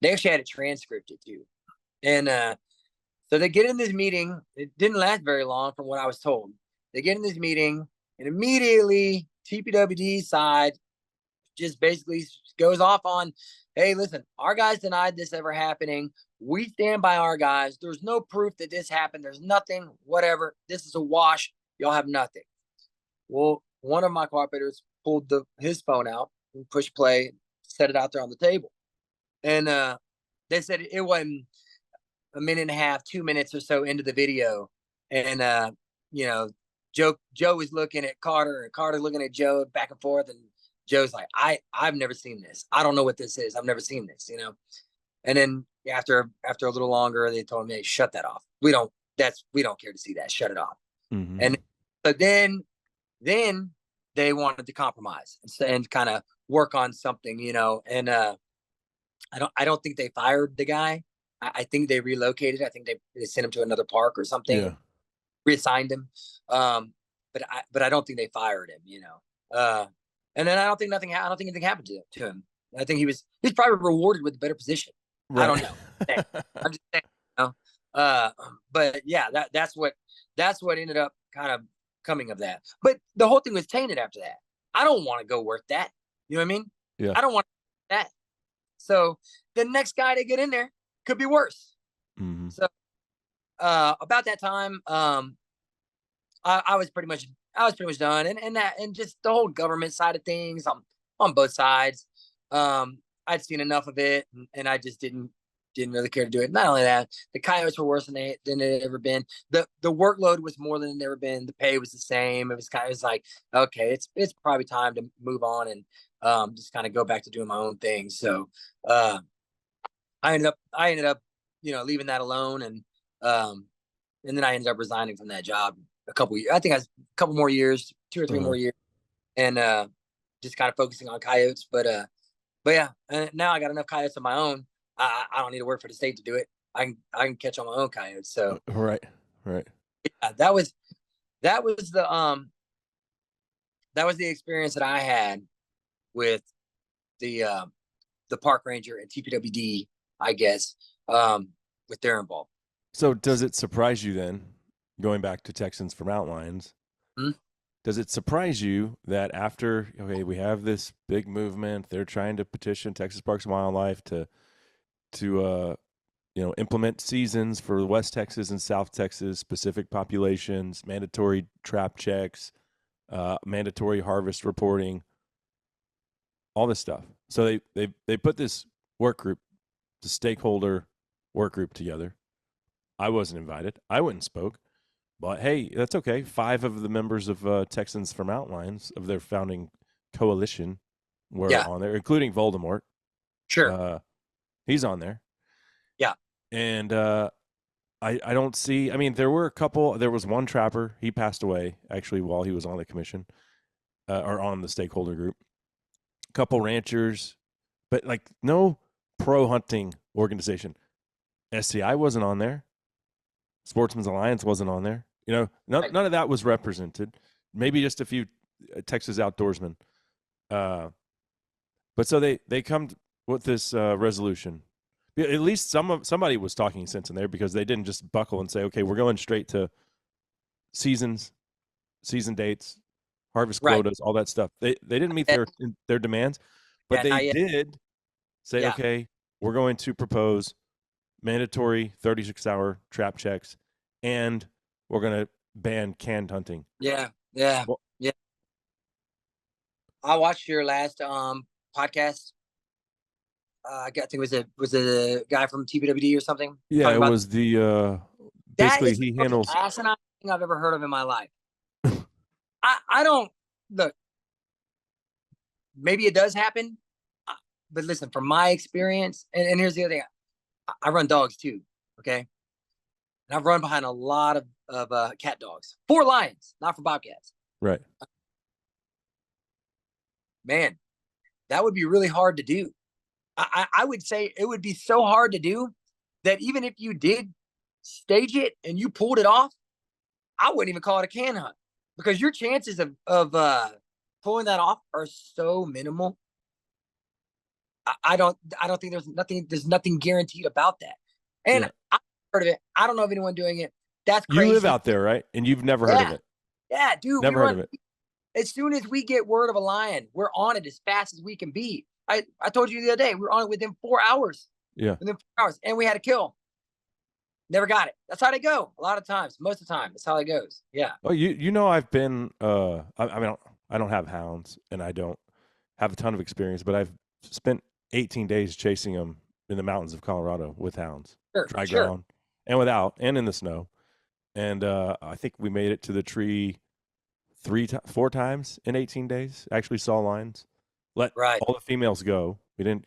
They actually had it transcripted too. And so they get in this meeting. It didn't last very long from what I was told. They get in this meeting, and immediately TPWD side just basically goes off on, "Hey, listen, our guys denied this ever happening. We stand by our guys. There's no proof that this happened. There's nothing, whatever. This is a wash. Y'all have nothing." Well, one of my cooperators pulled his phone out and pushed play, set it out there on the table. And they said it wasn't a minute and a half, 2 minutes or so into the video. And, Joe was looking at Carter, and Carter looking at Joe, back and forth. And Joe's like, I've never seen this. I don't know what this is. I've never seen this, And then after a little longer, they told me, "Hey, shut that off. We don't care to see that. Shut it off." Mm-hmm. And so then they wanted to compromise and kind of work on something, and I don't think they fired the guy. I think they relocated. I think they sent him to another park or something. Yeah. Reassigned him. But I don't think they fired him, and then I don't think anything happened to him. I think he's probably rewarded with a better position. Right. I don't know. I'm just saying, but yeah, that's what ended up kind of coming of that. But the whole thing was tainted after that. I don't want to go work that. You know what I mean? Yeah. I don't want that. So the next guy to get in there could be worse. Mm-hmm. So about that time, I was pretty much done, and just the whole government side of things on both sides. I'd seen enough of it, and I just didn't really care to do it. Not only that, the coyotes were worse than it had ever been. The workload was more than it ever been. The pay was the same. It was like, okay, it's probably time to move on and just kind of go back to doing my own thing. So I ended up leaving that alone, and then I ended up resigning from that job a couple years. I think a couple more years, 2 or 3 more years, and just kind of focusing on coyotes. But yeah, now I got enough coyotes of my own. I don't need to work for the state to do it. I can catch on my own coyotes. So right. Yeah, that was the experience that I had with the park ranger and TPWD, I guess, with their involvement. So does it surprise you then, going back to Texans for Mountain Lions? Hmm? Does it surprise you that after, we have this big movement, they're trying to petition Texas Parks and Wildlife to implement seasons for West Texas and South Texas, specific populations, mandatory trap checks, mandatory harvest reporting, all this stuff. So they put this work group, the stakeholder work group together. I wasn't invited. I went and spoke. But hey, that's okay. 5 of the members of Texans for Mountain Lions, of their founding coalition, were Yeah, on there, including Voldemort. sure. He's on there. Yeah. And I don't see. I mean, there were a couple. There was one trapper. He passed away actually while he was on the commission, or on the stakeholder group. A couple ranchers, but like no pro hunting organization. SCI wasn't on there. Sportsman's Alliance wasn't on there. None of that was represented. Maybe just a few Texas outdoorsmen. But so they come with this resolution. At least somebody was talking sense in there, because they didn't just buckle and say, okay, we're going straight to seasons, season dates, harvest Right. quotas, all that stuff. They didn't meet And, their demands, but yeah, they not yet. did say, Yeah. okay, we're going to propose mandatory 36-hour trap checks, and we're going to ban canned hunting. Yeah. Yeah. Well, Yeah. I watched your last podcast. I think it was a guy from TPWD or something yeah, talking it about was the that basically is the he most handles. asinine thing I've ever heard of in my life. I don't look. Maybe it does happen, but listen, from my experience, and here's the other thing: I run dogs too. Okay, and I've run behind a lot of cat dogs for lions, not for bobcats. Right. Man, that would be really hard to do. I would say it would be so hard to do that even if you did stage it and you pulled it off, I wouldn't even call it a can hunt, because your chances of pulling that off are so minimal. I don't think there's nothing guaranteed about that. And Yeah. I heard of it. I don't know of anyone doing it. That's You live crazy. out there, right? And you've never heard of Yeah. it. Yeah, dude, we Never heard run of it. as soon as we get word of a lion, we're on it as fast as we can be. I told you the other day, we were on it within 4 hours. Yeah. Within 4 hours, and we had a kill. Never got it. That's how they go. A lot of times, most of the time, that's how it goes. Yeah. Oh, I've been. I mean, I don't have hounds, and I don't have a ton of experience, but I've spent 18 days chasing them in the mountains of Colorado with hounds, Sure. dry Sure. ground, and without, and in the snow. And I think we made it to the tree 4 times in 18 days. Actually saw lions. Let Right. all the females go. We didn't,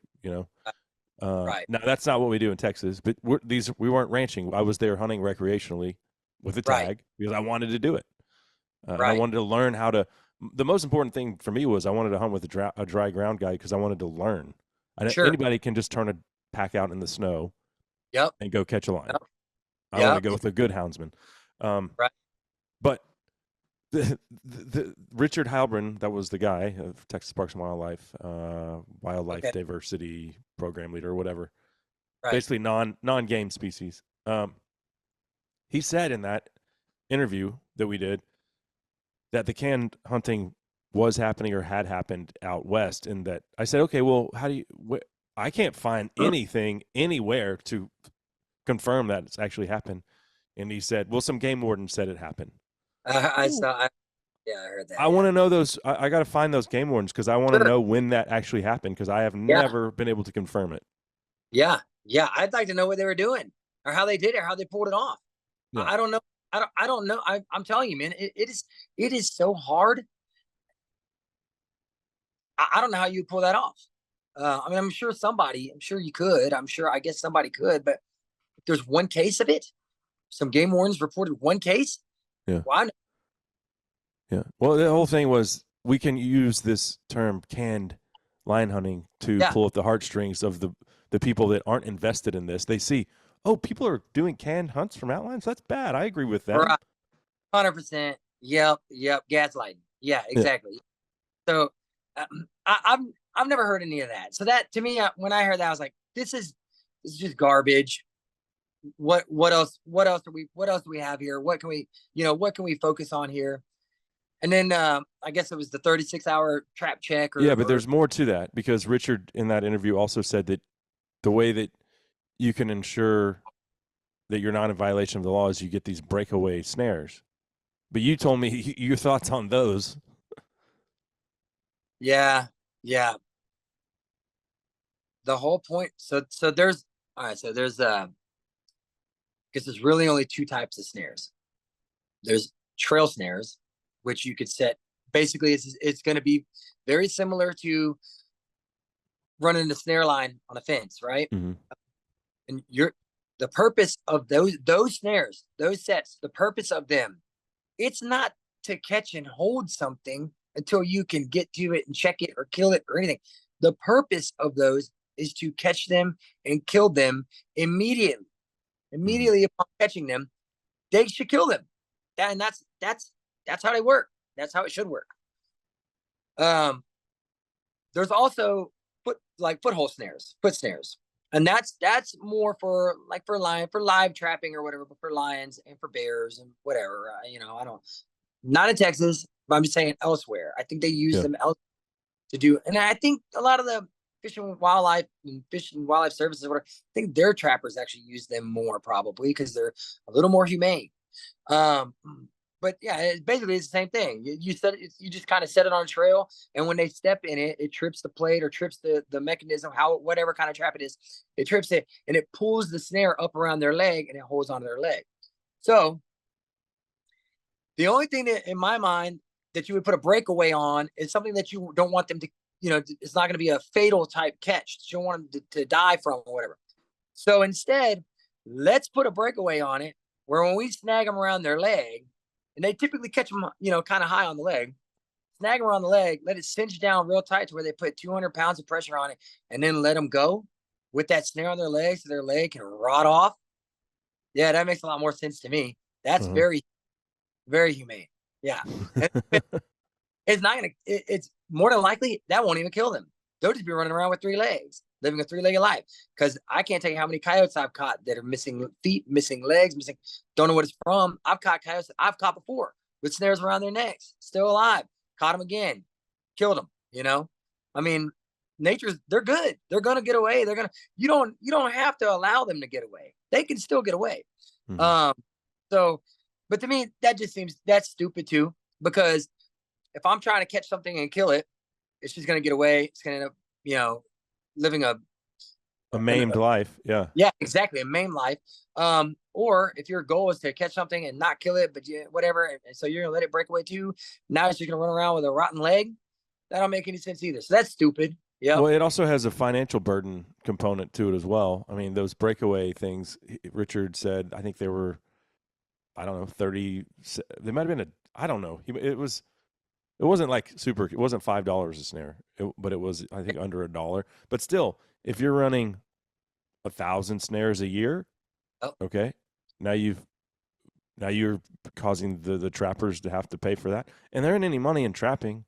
Right. now that's not what we do in Texas, but we weren't ranching. I was there hunting recreationally with a Right. tag because I wanted to do it. And I Right. wanted to learn how to. The most important thing for me was I wanted to hunt with a dry ground guy, because I wanted to learn. Sure. Anybody can just turn a pack out in the snow Yep. and go catch a lion. Yep. I want to Yep. go with a good houndsman. Right. But the Richard Halbrin, that was the guy of Texas Parks and Wildlife, wildlife Okay. diversity program leader or whatever, Right. basically non-game species. He said in that interview that we did that the canned hunting was happening or had happened out west, and that I said, okay, well, how do you? I can't find anything anywhere to confirm that it's actually happened. And he said, well, some game warden said it happened. I saw. Yeah, I heard that. I want to know those. I got to find those game wardens, because I want to Sure. know when that actually happened, because I have Yeah. never been able to confirm it. Yeah. Yeah. I'd like to know what they were doing, or how they did it, or how they pulled it off. Yeah. I don't know. I don't know. I'm telling you, man, it is so hard. I don't know how you pull that off. I mean, I'm sure you could. I guess somebody could, but if there's one case of it, some game wardens reported one case. Yeah. Well, Yeah. Well, the whole thing was we can use this term canned lion hunting to Yeah. pull at the heartstrings of the people that aren't invested in this. They see, oh, people are doing canned hunts for mountain lions. That's bad. I agree with them. right. 100%. Yep. Gaslighting. Yeah, exactly. So I've never heard any of that. So that, to me, when I heard that, I was like, this is just garbage. What else do we have here? What can we focus on here? And then I guess it was the 36-hour trap check. Yeah, but there's more to that, because Richard in that interview also said that the way that you can ensure that you're not in violation of the law is you get these breakaway snares. But you told me your thoughts on those. Yeah, yeah. The whole point. So there's all right. So there's because there's really only two types of snares. There's trail snares, which you could set. Basically, it's going to be very similar to running the snare line on a fence, right? Mm-hmm. And you're the purpose of those snares, those sets, the purpose of them, it's not to catch and hold something until you can get to it and check it or kill it or anything. The purpose of those is to catch them and kill them immediately. Immediately upon catching them, they should kill them. And that's how they work. That's how it should work. There's also foothold snares, foot snares, and that's more for live trapping or whatever, but for lions and for bears and whatever. I don't, not in Texas, but I'm just saying elsewhere. I think they use Yeah. them to do, and I think a lot of the fish and wildlife services, whatever, I think their trappers actually use them more probably because they're a little more humane. Um, but yeah, basically it's the same thing. You just kind of set it on a trail, and when they step in it, it trips the plate or trips the mechanism, whatever kind of trap it is, it trips it and it pulls the snare up around their leg and it holds onto their leg. So the only thing that in my mind that you would put a breakaway on is something that you don't want them to, it's not going to be a fatal type catch. You don't want them to die from or whatever. So instead, let's put a breakaway on it where when we snag them around their leg, and they typically catch them, kind of high on the leg, snag them around the leg, let it cinch down real tight to where they put 200 pounds of pressure on it, and then let them go with that snare on their leg so their leg can rot off. Yeah, that makes a lot more sense to me. That's Uh-huh. very, very humane. Yeah. It's not gonna. It's more than likely that won't even kill them. They'll just be running around with three legs, living a three-legged life. Because I can't tell you how many coyotes I've caught that are missing feet, missing legs, missing. Don't know what it's from. I've caught coyotes. I've caught before with snares around their necks, still alive. Caught them again, killed them. I mean, they're good. They're gonna get away. They're gonna. You don't have to allow them to get away. They can still get away. Mm-hmm. Um. So, but to me, that just seems that's stupid too because if I'm trying to catch something and kill it, it's just going to get away. It's going to end up, living A maimed life. Yeah. yeah, exactly, a main life. Or if your goal is to catch something and not kill it, but whatever, and so you're going to let it break away too. Now it's just going to run around with a rotten leg. That don't make any sense either. So that's stupid. Yep. Well, it also has a financial burden component to it as well. I mean, those breakaway things, Richard said, I think they were, I don't know, 30, they might have been I don't know. It wasn't like super, it wasn't $5 a snare, but it was, I think, under $1. But still, if you're running 1,000 snares a year, Oh, okay, now you're causing the trappers to have to pay for that. And there ain't any money in trapping.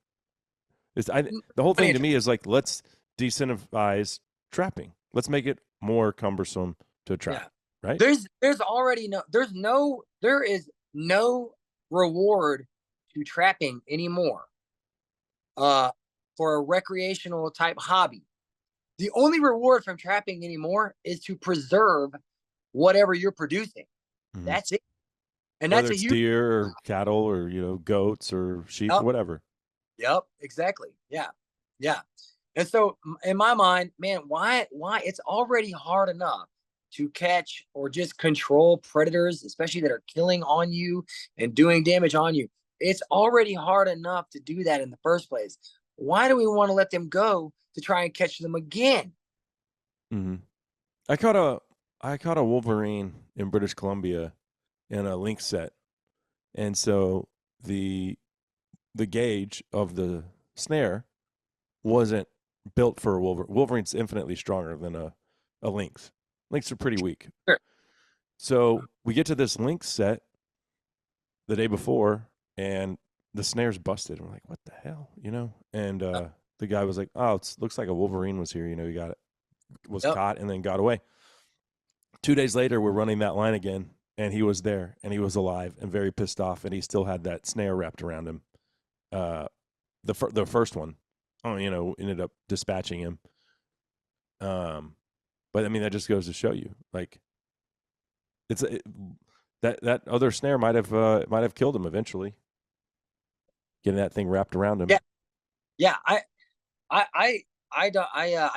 The whole thing to me is like, let's disincentivize trapping. Let's make it more cumbersome to trap, yeah. right? There is no reward to trapping anymore. For a recreational type hobby. The only reward from trapping anymore is to preserve whatever you're producing. Mm-hmm. That's it. And Whether that's a it's huge deer or cattle or goats or sheep or Yep. whatever. Yep, exactly. Yeah. Yeah. And so in my mind, man, why it's already hard enough to catch or just control predators, especially that are killing on you and doing damage on you. It's already hard enough to do that in the first place. Why do we want to let them go to try and catch them again? Mm-hmm. I caught a wolverine in British Columbia in a lynx set, and so the gauge of the snare wasn't built for a wolverine. Wolverine's infinitely stronger than a lynx. Lynx are pretty weak. Sure. So we get to this lynx set the day before, and the snare's busted. I'm like, what the hell, And the guy was like, oh, it looks like a wolverine was here. He was Yep. caught and then got away. 2 days later, we're running that line again, and he was there, and he was alive and very pissed off, and he still had that snare wrapped around him. The first one, ended up dispatching him. But I mean, that just goes to show you, like, that other snare might have killed him eventually, getting that thing wrapped around him. Yeah, yeah. I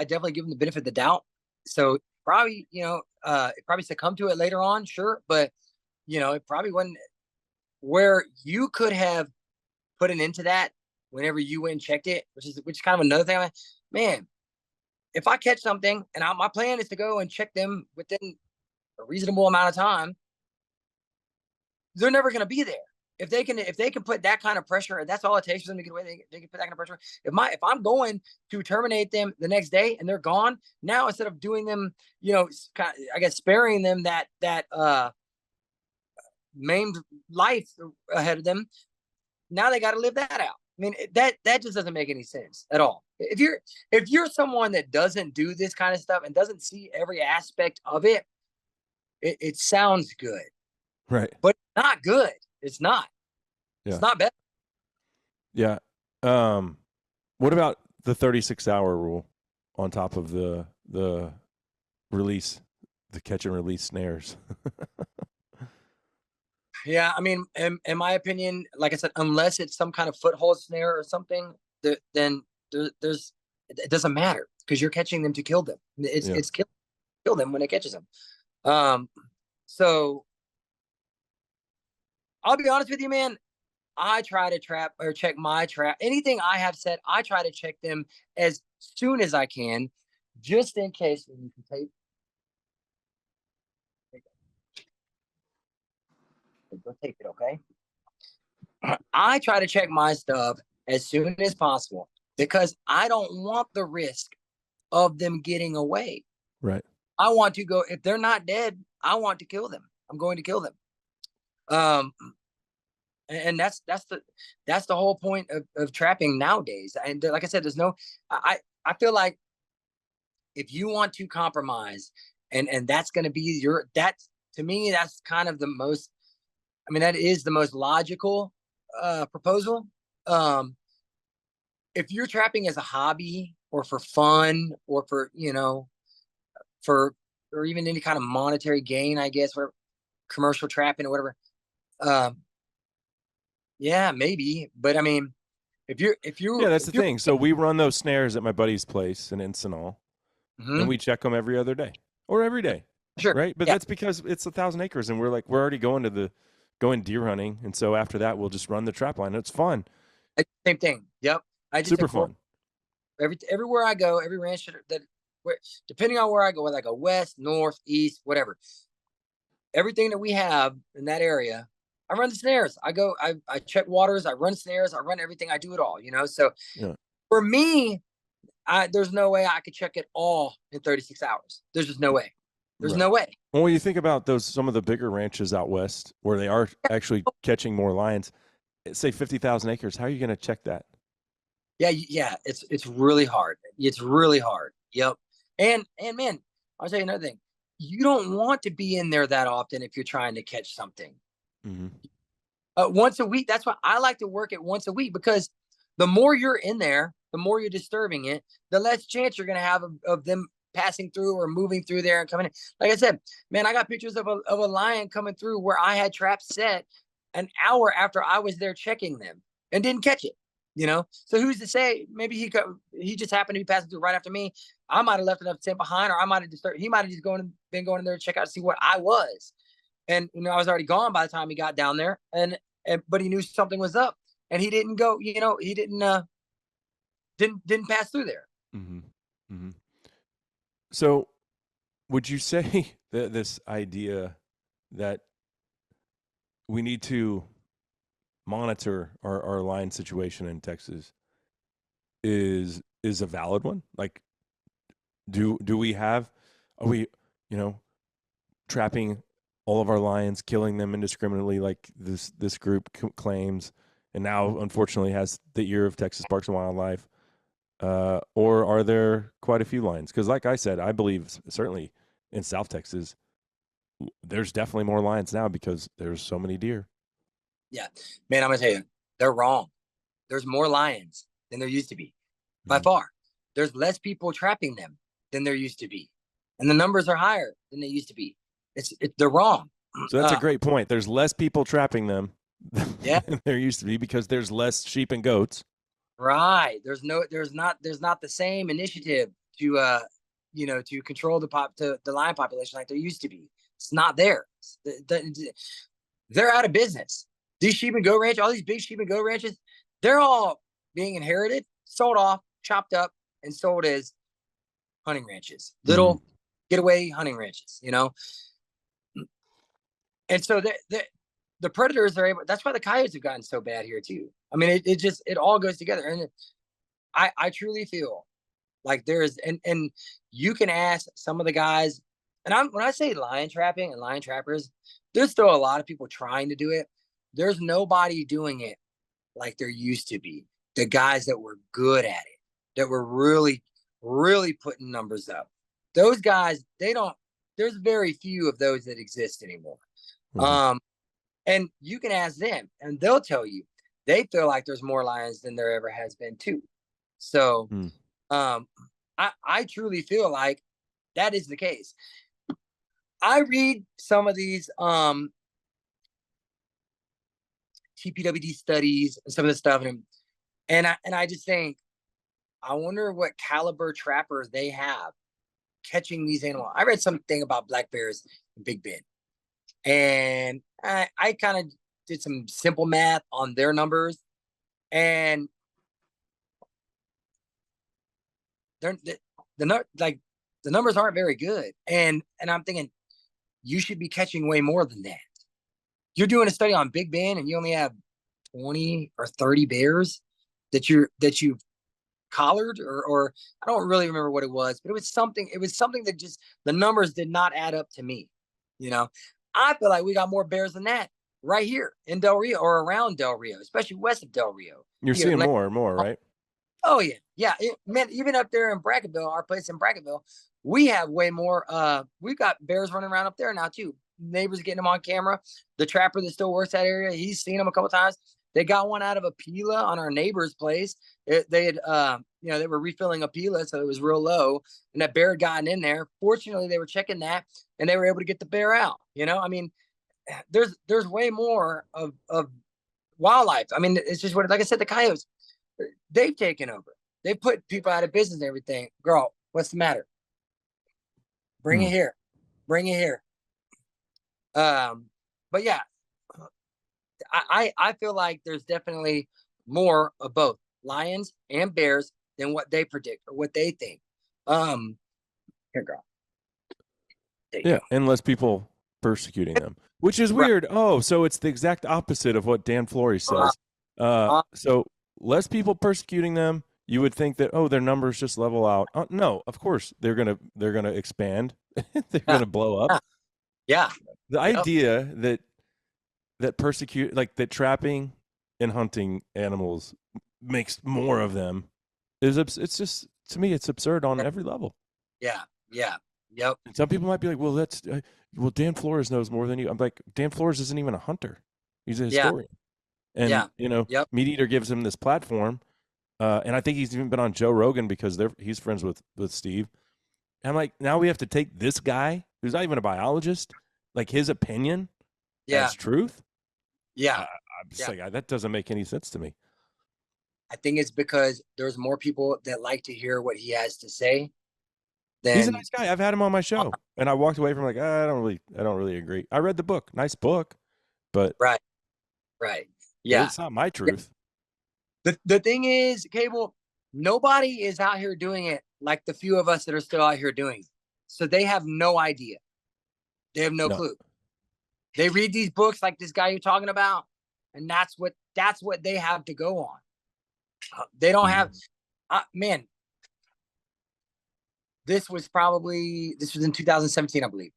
definitely give him the benefit of the doubt. So probably, it probably succumbed to it later on, sure, but it probably wasn't where you could have put an end to that whenever you went and checked it, which is kind of another thing. Man, if I catch something and my plan is to go and check them within a reasonable amount of time, they're never going to be there. If they can put that kind of pressure, that's all it takes for them to get away. They can put that kind of pressure. If I'm going to terminate them the next day and they're gone, now instead of doing them, I guess sparing them that maimed life ahead of them, now they got to live that out. I mean, that just doesn't make any sense at all. If you're someone that doesn't do this kind of stuff and doesn't see every aspect of it, it sounds good, Right. but it's not good. It's not. Yeah. It's not better. Yeah. What about the 36-hour rule on top of the release, the catch and release snares? Yeah, I mean, in my opinion, like I said, unless it's some kind of foothold snare or something, then there's it doesn't matter because you're catching them to kill them. It's kill them when it catches them. So I'll be honest with you, man. I try to trap or check my trap. Anything I have said, I try to check them as soon as I can, just in case. You can go take it, okay? I try to check my stuff as soon as possible because I don't want the risk of them getting away. Right. I want to go, if they're not dead, I want to kill them. I'm going to kill them. And that's the whole point of trapping nowadays. And like I said, I feel like if you want to compromise and that's going to be to me, that's kind of the most, I mean, that is the most logical proposal. If you're trapping as a hobby or for fun or for, or even any kind of monetary gain, I guess, or commercial trapping or whatever. Yeah, maybe. But I mean, yeah, that's the thing. So we run those snares at my buddy's place in Encinal, and we check them every other day or every day. Sure. Right. But that's because it's 1,000 acres and we're already going deer hunting. And so after that, we'll just run the trap line. It's fun. Same thing. Yep. I just super fun. Everywhere I go, every ranch depending on where I go, whether I go west, north, east, whatever, everything that we have in that area, I run the snares. I check waters, I run snares, I run everything, I do it all, So for me, there's no way I could check it all in 36 hours. There's just no way. There's no way. Well, when you think about some of the bigger ranches out west where they are actually catching more lions, say 50,000 acres, how are you going to check that? Yeah, it's really hard. It's really hard. Yep. And man, I'll tell you another thing. You don't want to be in there that often if you're trying to catch something. Mm-hmm. Once a week. That's why I like to work it once a week, because the more you're in there, the more you're disturbing it, the less chance you're going to have of them passing through or moving through there and coming in. Like I said, man, I got pictures of a lion coming through where I had traps set an hour after I was there checking them and didn't catch it. So who's to say? Maybe he just happened to be passing through right after me. I might have left enough scent behind, or I might have disturbed. He might have just been going in there to check out to see what I was, and I was already gone by the time he got down there. But he knew something was up, and he didn't go. He didn't pass through there. Mm-hmm. Mm-hmm. So, would you say that this idea that we need to monitor our lion situation in Texas is a valid one? Like, are we trapping all of our lions, killing them indiscriminately like this group claims, and now unfortunately has the ear of Texas Parks and Wildlife? Or are there quite a few lions? Because like I said, I believe certainly in South Texas, there's definitely more lions now because there's so many deer. Yeah, man, I'm gonna tell you, they're wrong. There's more lions than there used to be, by far. There's less people trapping them than there used to be. and the numbers are higher than they used to be. They're wrong. So that's a great point. There's less people trapping them Yeah, than there used to be because there's less sheep and goats. right. There's not the same initiative to to control the lion population like there used to be. It's not there. They're out of business. These sheep and goat ranch, all these big sheep and goat ranches, they're all being inherited, sold off, chopped up, and sold as hunting ranches, little getaway hunting ranches, And so the predators are able. That's why the coyotes have gotten so bad here too. I mean, it all goes together, and I truly feel like there is, and you can ask some of the guys, and when I say lion trapping and lion trappers, there's still a lot of people trying to do it. There's nobody doing it like there used to be. The guys that were good at it, that were really, really putting numbers up. Those guys, there's very few of those that exist anymore. And you can ask them and they'll tell you they feel like there's more lions than there ever has been too. So I truly feel like that is the case. I read some of these TPWD studies and some of the stuff, and I just think, I wonder what caliber trappers they have catching these animals. I read something about black bears in Big Bend, and I kind of did some simple math on their numbers, and the numbers aren't very good. And I'm thinking you should be catching way more than that. You're doing a study on Big Bend, and you only have 20 or 30 bears that you've collared, or I don't really remember what it was, but it was something that just, the numbers did not add up to me. I feel like we got more bears than that right here in Del Rio or around Del Rio, especially west of Del Rio. You're seeing more and more, right? Oh yeah. Man, even up there in Brackettville, our place in Brackettville, we have way more. We've got bears running around up there now too. Neighbors getting them on camera. The trapper that still works that area, he's seen them a couple times. They got one out of a Pila on our neighbor's place. They had, they were refilling a Pila, so it was real low, and that bear had gotten in there. Fortunately, they were checking that, and they were able to get the bear out. I mean, there's way more of wildlife. I mean, it's just like I said, the coyotes, they've taken over. They put people out of business and everything. Girl, what's the matter? Bring it here. Bring it here. But yeah, I feel like there's definitely more of both lions and bears than what they predict or what they think. Here, girl. Yeah, and less people persecuting them, which is weird. Right. Oh, so it's the exact opposite of what Dan Flory says. So less people persecuting them. You would think that, their numbers just level out. No, of course they're gonna expand. They're gonna blow up. Yeah. The idea that persecute, like that trapping and hunting animals makes more of them it's just, to me, it's absurd on every level. Yeah. Yep. And some people might be like, well, that's Dan Flores knows more than you. I'm like, Dan Flores isn't even a hunter. He's a historian. And Meat Eater gives him this platform. And I think he's even been on Joe Rogan because he's friends with Steve. And I'm like, now we have to take this guy who's not even a biologist, like his opinion as truth. Yeah. I'm just like, that doesn't make any sense to me. I think it's because there's more people that like to hear what he has to say. He's a nice guy. I've had him on my show, and I walked away from like, I don't really agree. I read the book, nice book, but right, yeah, it's not my truth. The thing is, Cable, nobody is out here doing it like the few of us that are still out here doing it. So they have no idea. They have no clue. They read these books like this guy you're talking about, and that's what they have to go on. They don't have, man. This was in 2017, I believe.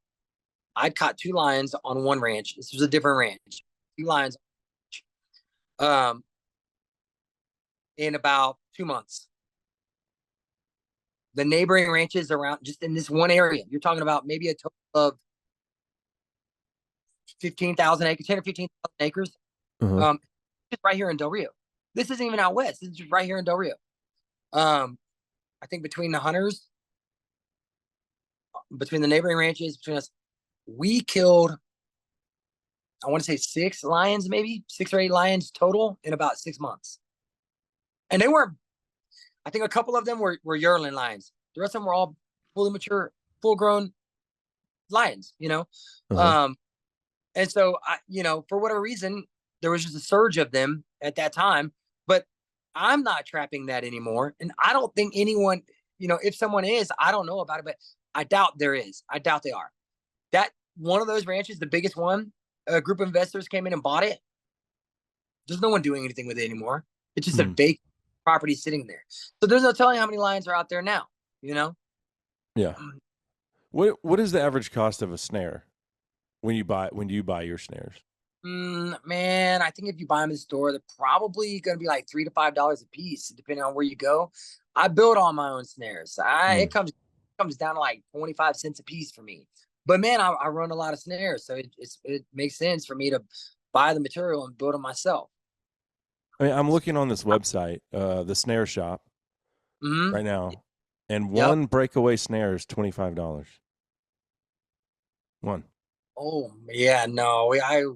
I'd caught 2 lions on one ranch. This was a different ranch. 2 lions in about 2 months. The neighboring ranches around, just in this one area, you're talking about maybe a total of 15,000 acres, 10 or 15,000 acres. Just right here in Del Rio. This isn't even out west. This is just right here in Del Rio. I think between the hunters, between the neighboring ranches, between us, we killed, I want to say 6 lions, maybe 6 or 8 lions total in about 6 months. And they weren't, I think a couple of them were yearling lions. The rest of them were all fully mature, full grown lions, Uh-huh. Um, and so for whatever reason, there was just a surge of them at that time. But I'm not trapping that anymore. And I don't think anyone, if someone is, I don't know about it, but I doubt there is. I doubt they are. That one of those ranches, the biggest one, a group of investors came in and bought it. There's no one doing anything with it anymore. It's just a Hmm. vacant property sitting there. So there's no telling how many lions are out there now, you know? Yeah. What is the average cost of a snare when you buy your snares? Man, I think if you buy them in the store, they're probably going to be like $3 to $5 a piece, depending on where you go. I build all my own snares. Mm. It comes down to like 25 cents a piece for me. But man, I run a lot of snares, so it makes sense for me to buy the material and build them myself. I mean, I'm looking on this website, the snare shop, Hmm. right now, and Yep. one breakaway snare is $25. One. Oh yeah, no,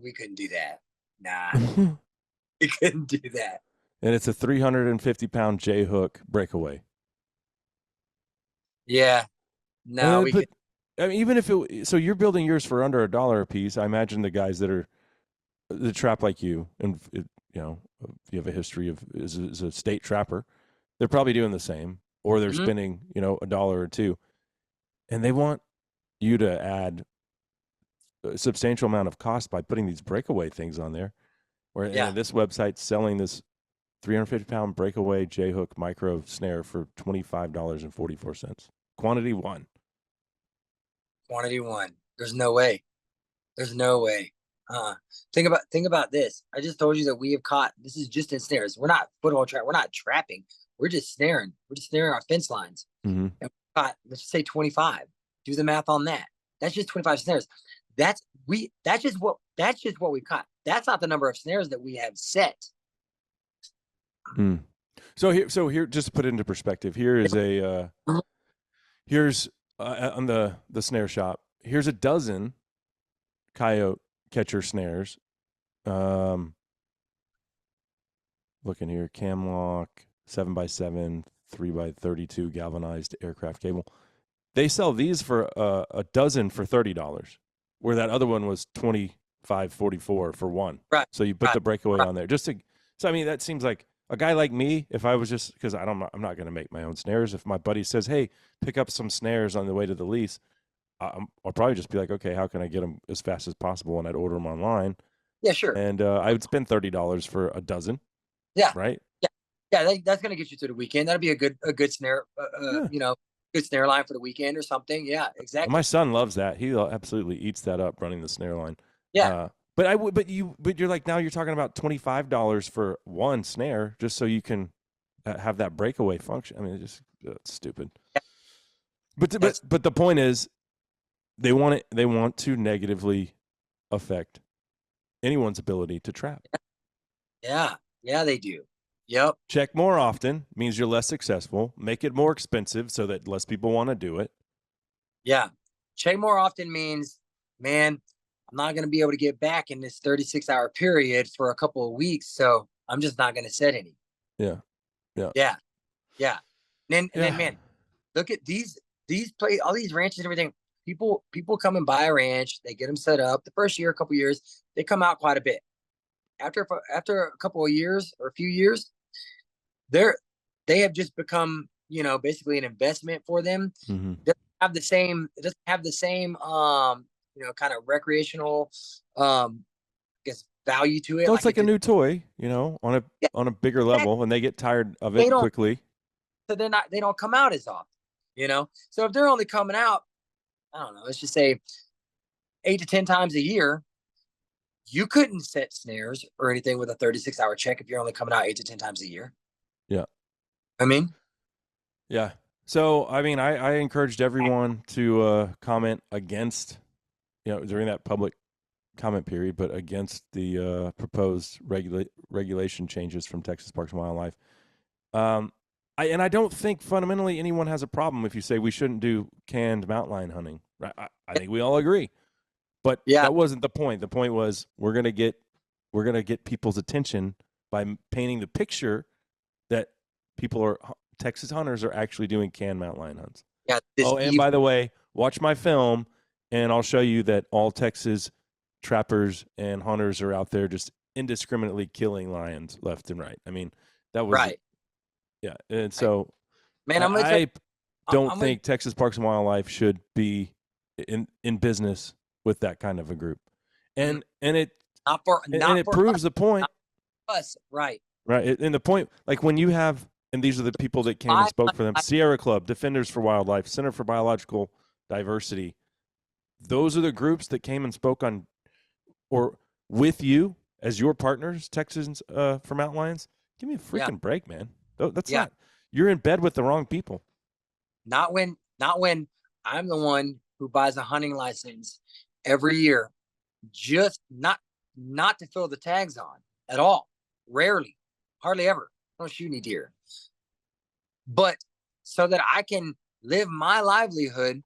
we couldn't do that. Nah, And we couldn't do that. it's a 350-pound J hook breakaway. Yeah, no, we But could. I mean, even if so you're building yours for under $1 a piece. I imagine the guys that trap like you, and if you have a history of is a state trapper, they're probably doing the same, or they're Mhm. spending $1 or two, and they want you to add a substantial amount of cost by putting these breakaway things on there. Yeah, And this website's selling this 350-pound breakaway J hook micro snare for $25.44. Quantity one. quantity one. There's no way. There's no way. Uh, think about this. I just told you that we have caught. This is just in snares. We're not foothold trap. We're not trapping. We're just snaring. We're just snaring our fence lines. Mm-hmm. And we caught, let's say 25. Do the math on that. That's just 25 snares. That's just what we caught. That's not the number of snares that we have set. Mm. So here, just to put it into perspective, here is here's on the snare shop. Here's a dozen coyote catcher snares. Um, looking here, Camlock 7x7, 3x32 galvanized aircraft cable. They sell these for a dozen for $30, where that other one was $25.44 for one. Right. So you put Right. the breakaway Right. on there just to. So I mean, that seems like a guy like me. If I was just because I'm not going to make my own snares. If my buddy says, "Hey, pick up some snares on the way to the lease," I'll probably just be like, "Okay, how can I get them as fast as possible?" And I'd order them online, Yeah, sure. and I would spend $30 for a dozen, Yeah. right? Yeah. Yeah. That's going to get you through the weekend. That'd be a good snare, Yeah. good snare line for the weekend or something. Yeah, And my exactly. son loves that. He absolutely eats that up running the snare line. Yeah. Uh, but you're like, now you're talking about $25 for one snare just so you can have that breakaway function. I mean, it's just it's stupid. That's But the point is, they want to negatively affect anyone's ability to trap. yeah. Yeah, they do. Yep. Check more often means you're less successful. Make it more expensive so that less people want to do it. Yeah. Check more often means, man, I'm not going to be able to get back in this 36-hour period for a couple of weeks. So I'm just not going to set any. Yeah, yeah, Yeah. Yeah. And then, yeah. man, look at these play all these ranches and everything. People come and buy a ranch. They get them set up. The first year, a couple years, they come out quite a bit. After a couple of years or a few years, they're they have just become basically an investment for them. Mm-hmm. It doesn't have the same kind of recreational I guess value to it So it's like like it a did. new toy, on a Yeah, bigger exactly. level, and they get tired of They it don't quickly. so they don't come out as often. So if they're only coming out, I don't know, let's just say 8 to 10 times a year, you couldn't set snares or anything with a 36-hour check if you're only coming out 8 to 10 times a year. Yeah, I mean, yeah. So I mean, I encouraged everyone to comment against, during that public comment period, but against the proposed regulation changes from Texas Parks and Wildlife. Um, I don't think fundamentally anyone has a problem if you say we shouldn't do canned mountain lion hunting. Right? I think we all agree. But Yeah, that wasn't the point. The point was we're gonna get people's attention by painting the picture that people are Texas hunters are actually doing canned mountain lion hunts. yeah. This Oh, and evil. by the way, watch my film, and I'll show you that all Texas trappers and hunters are out there just indiscriminately killing lions left and right. I mean, that was Right. yeah. And Right. so Man, I'm gonna tell you. I don't I'm gonna think Texas Parks and Wildlife should be in business with that kind of a group, mm, and and it not it for proves the point, us. Right. right? And the point, like when you have, and these are the people that came and spoke for them: Sierra Club, Defenders for Wildlife, Center for Biological Diversity. Those are the groups that came and spoke on or with you as your partners, Texans for Mountain Lions. Give me a Yeah. freaking break, man. That's Yeah. not. You're in bed with the wrong people. Not when I'm the one who buys a hunting license every year, just not to fill the tags on at all. Rarely, hardly ever. I don't shoot any deer, but so that I can live my livelihood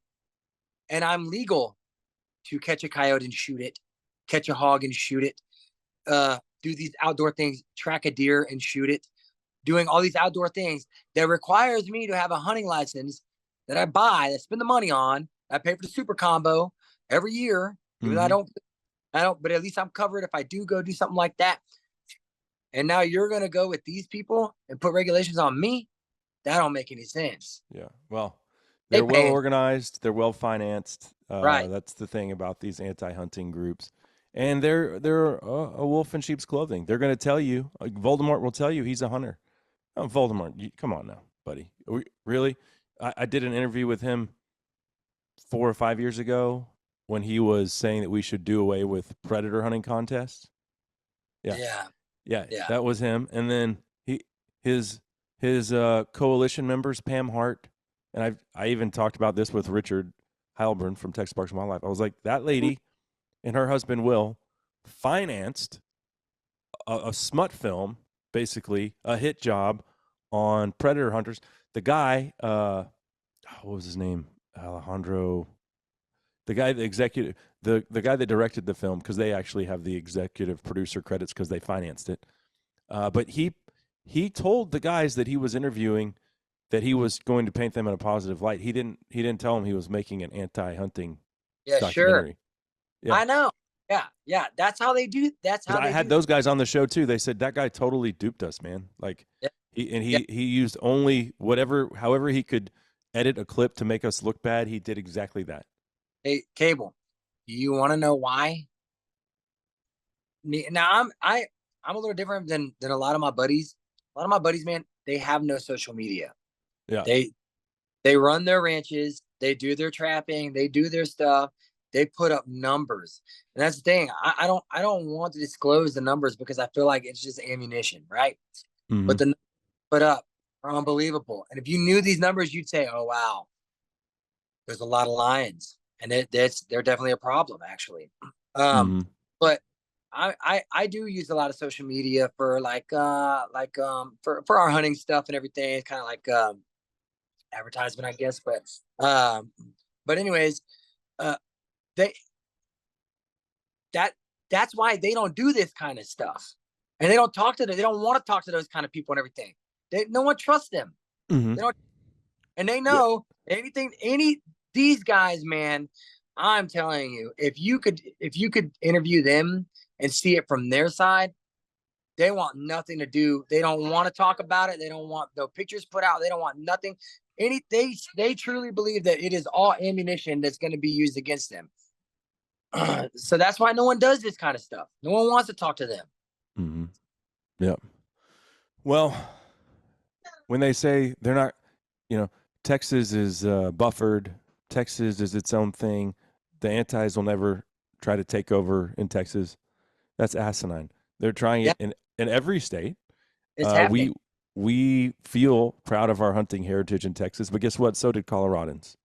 and I'm legal to catch a coyote and shoot it, catch a hog and shoot it, do these outdoor things, track a deer and shoot it, doing all these outdoor things that requires me to have a hunting license that I buy, that I spend the money on. I pay for the super combo every year, even though Mm-hmm. I don't, but at least I'm covered if I do go do something like that. And now you're going to go with these people and put regulations on me? That don't make any sense. Yeah. Well, They they're well paying. organized. They're well financed. Right. That's the thing about these anti-hunting groups, and they're a wolf in sheep's clothing. They're going to tell you. Like Voldemort will tell you he's a hunter. Oh, Voldemort, come on now, buddy. Really? I did an interview with him 4 or 5 years ago when he was saying that we should do away with predator hunting contests. Yeah, Yeah. yeah, Yeah. that was him. And then his coalition members, Pam Hart, and I even talked about this with Richard Heilbrunn from Texas Parks and Wildlife. I was like, that lady and her husband Will financed a smut film, basically a hit job on predator hunters. The guy, what was his name? Alejandro. The guy, the executive, the guy that directed the film, because they actually have the executive producer credits because they financed it. But he told the guys that he was interviewing that he was going to paint them in a positive light. He didn't tell them he was making an anti-hunting Yeah, sure. documentary. Yeah. I know. Yeah. Yeah. That's how they do. That's how I they had do. those guys on the show too. They said that guy totally duped us, man. Like Yeah. he Yeah. he used only however he could edit a clip to make us look bad. He did exactly that. Hey, Cable, do you want to know why? Now I'm a little different than a lot of my buddies. A lot of my buddies, man, they have no social media. Yeah. They run their ranches, they do their trapping, they do their stuff, they put up numbers. And that's the thing. I don't want to disclose the numbers because I feel like it's just ammunition, right? Mm-hmm. But the numbers put up are unbelievable. And if you knew these numbers, you'd say, "Oh wow, there's a lot of lions." And they're definitely a problem, actually. Um, Mm-hmm. but I do use a lot of social media for for our hunting stuff and everything. It's kind of like advertisement, I guess. But anyways, uh, they that that's why they don't do this kind of stuff, and they don't talk to them. They don't want to talk to those kind of people and everything. No one trusts them. Mm-hmm. They don't, and they Yeah. know these guys, man. I'm telling you, if you could interview them and see it from their side, they want nothing to do. They don't want to talk about it. They don't want no pictures put out. They don't want nothing. They truly believe that it is all ammunition that's going to be used against them. So that's why no one does this kind of stuff. No one wants to talk to them. Mm-hmm. Yep. Well, when they say they're not, Texas is buffered. Texas is its own thing. The antis will never try to take over in Texas. That's asinine. They're trying Yeah, it in every state. it's happening. We feel proud of our hunting heritage in Texas, but guess what? So did Coloradans.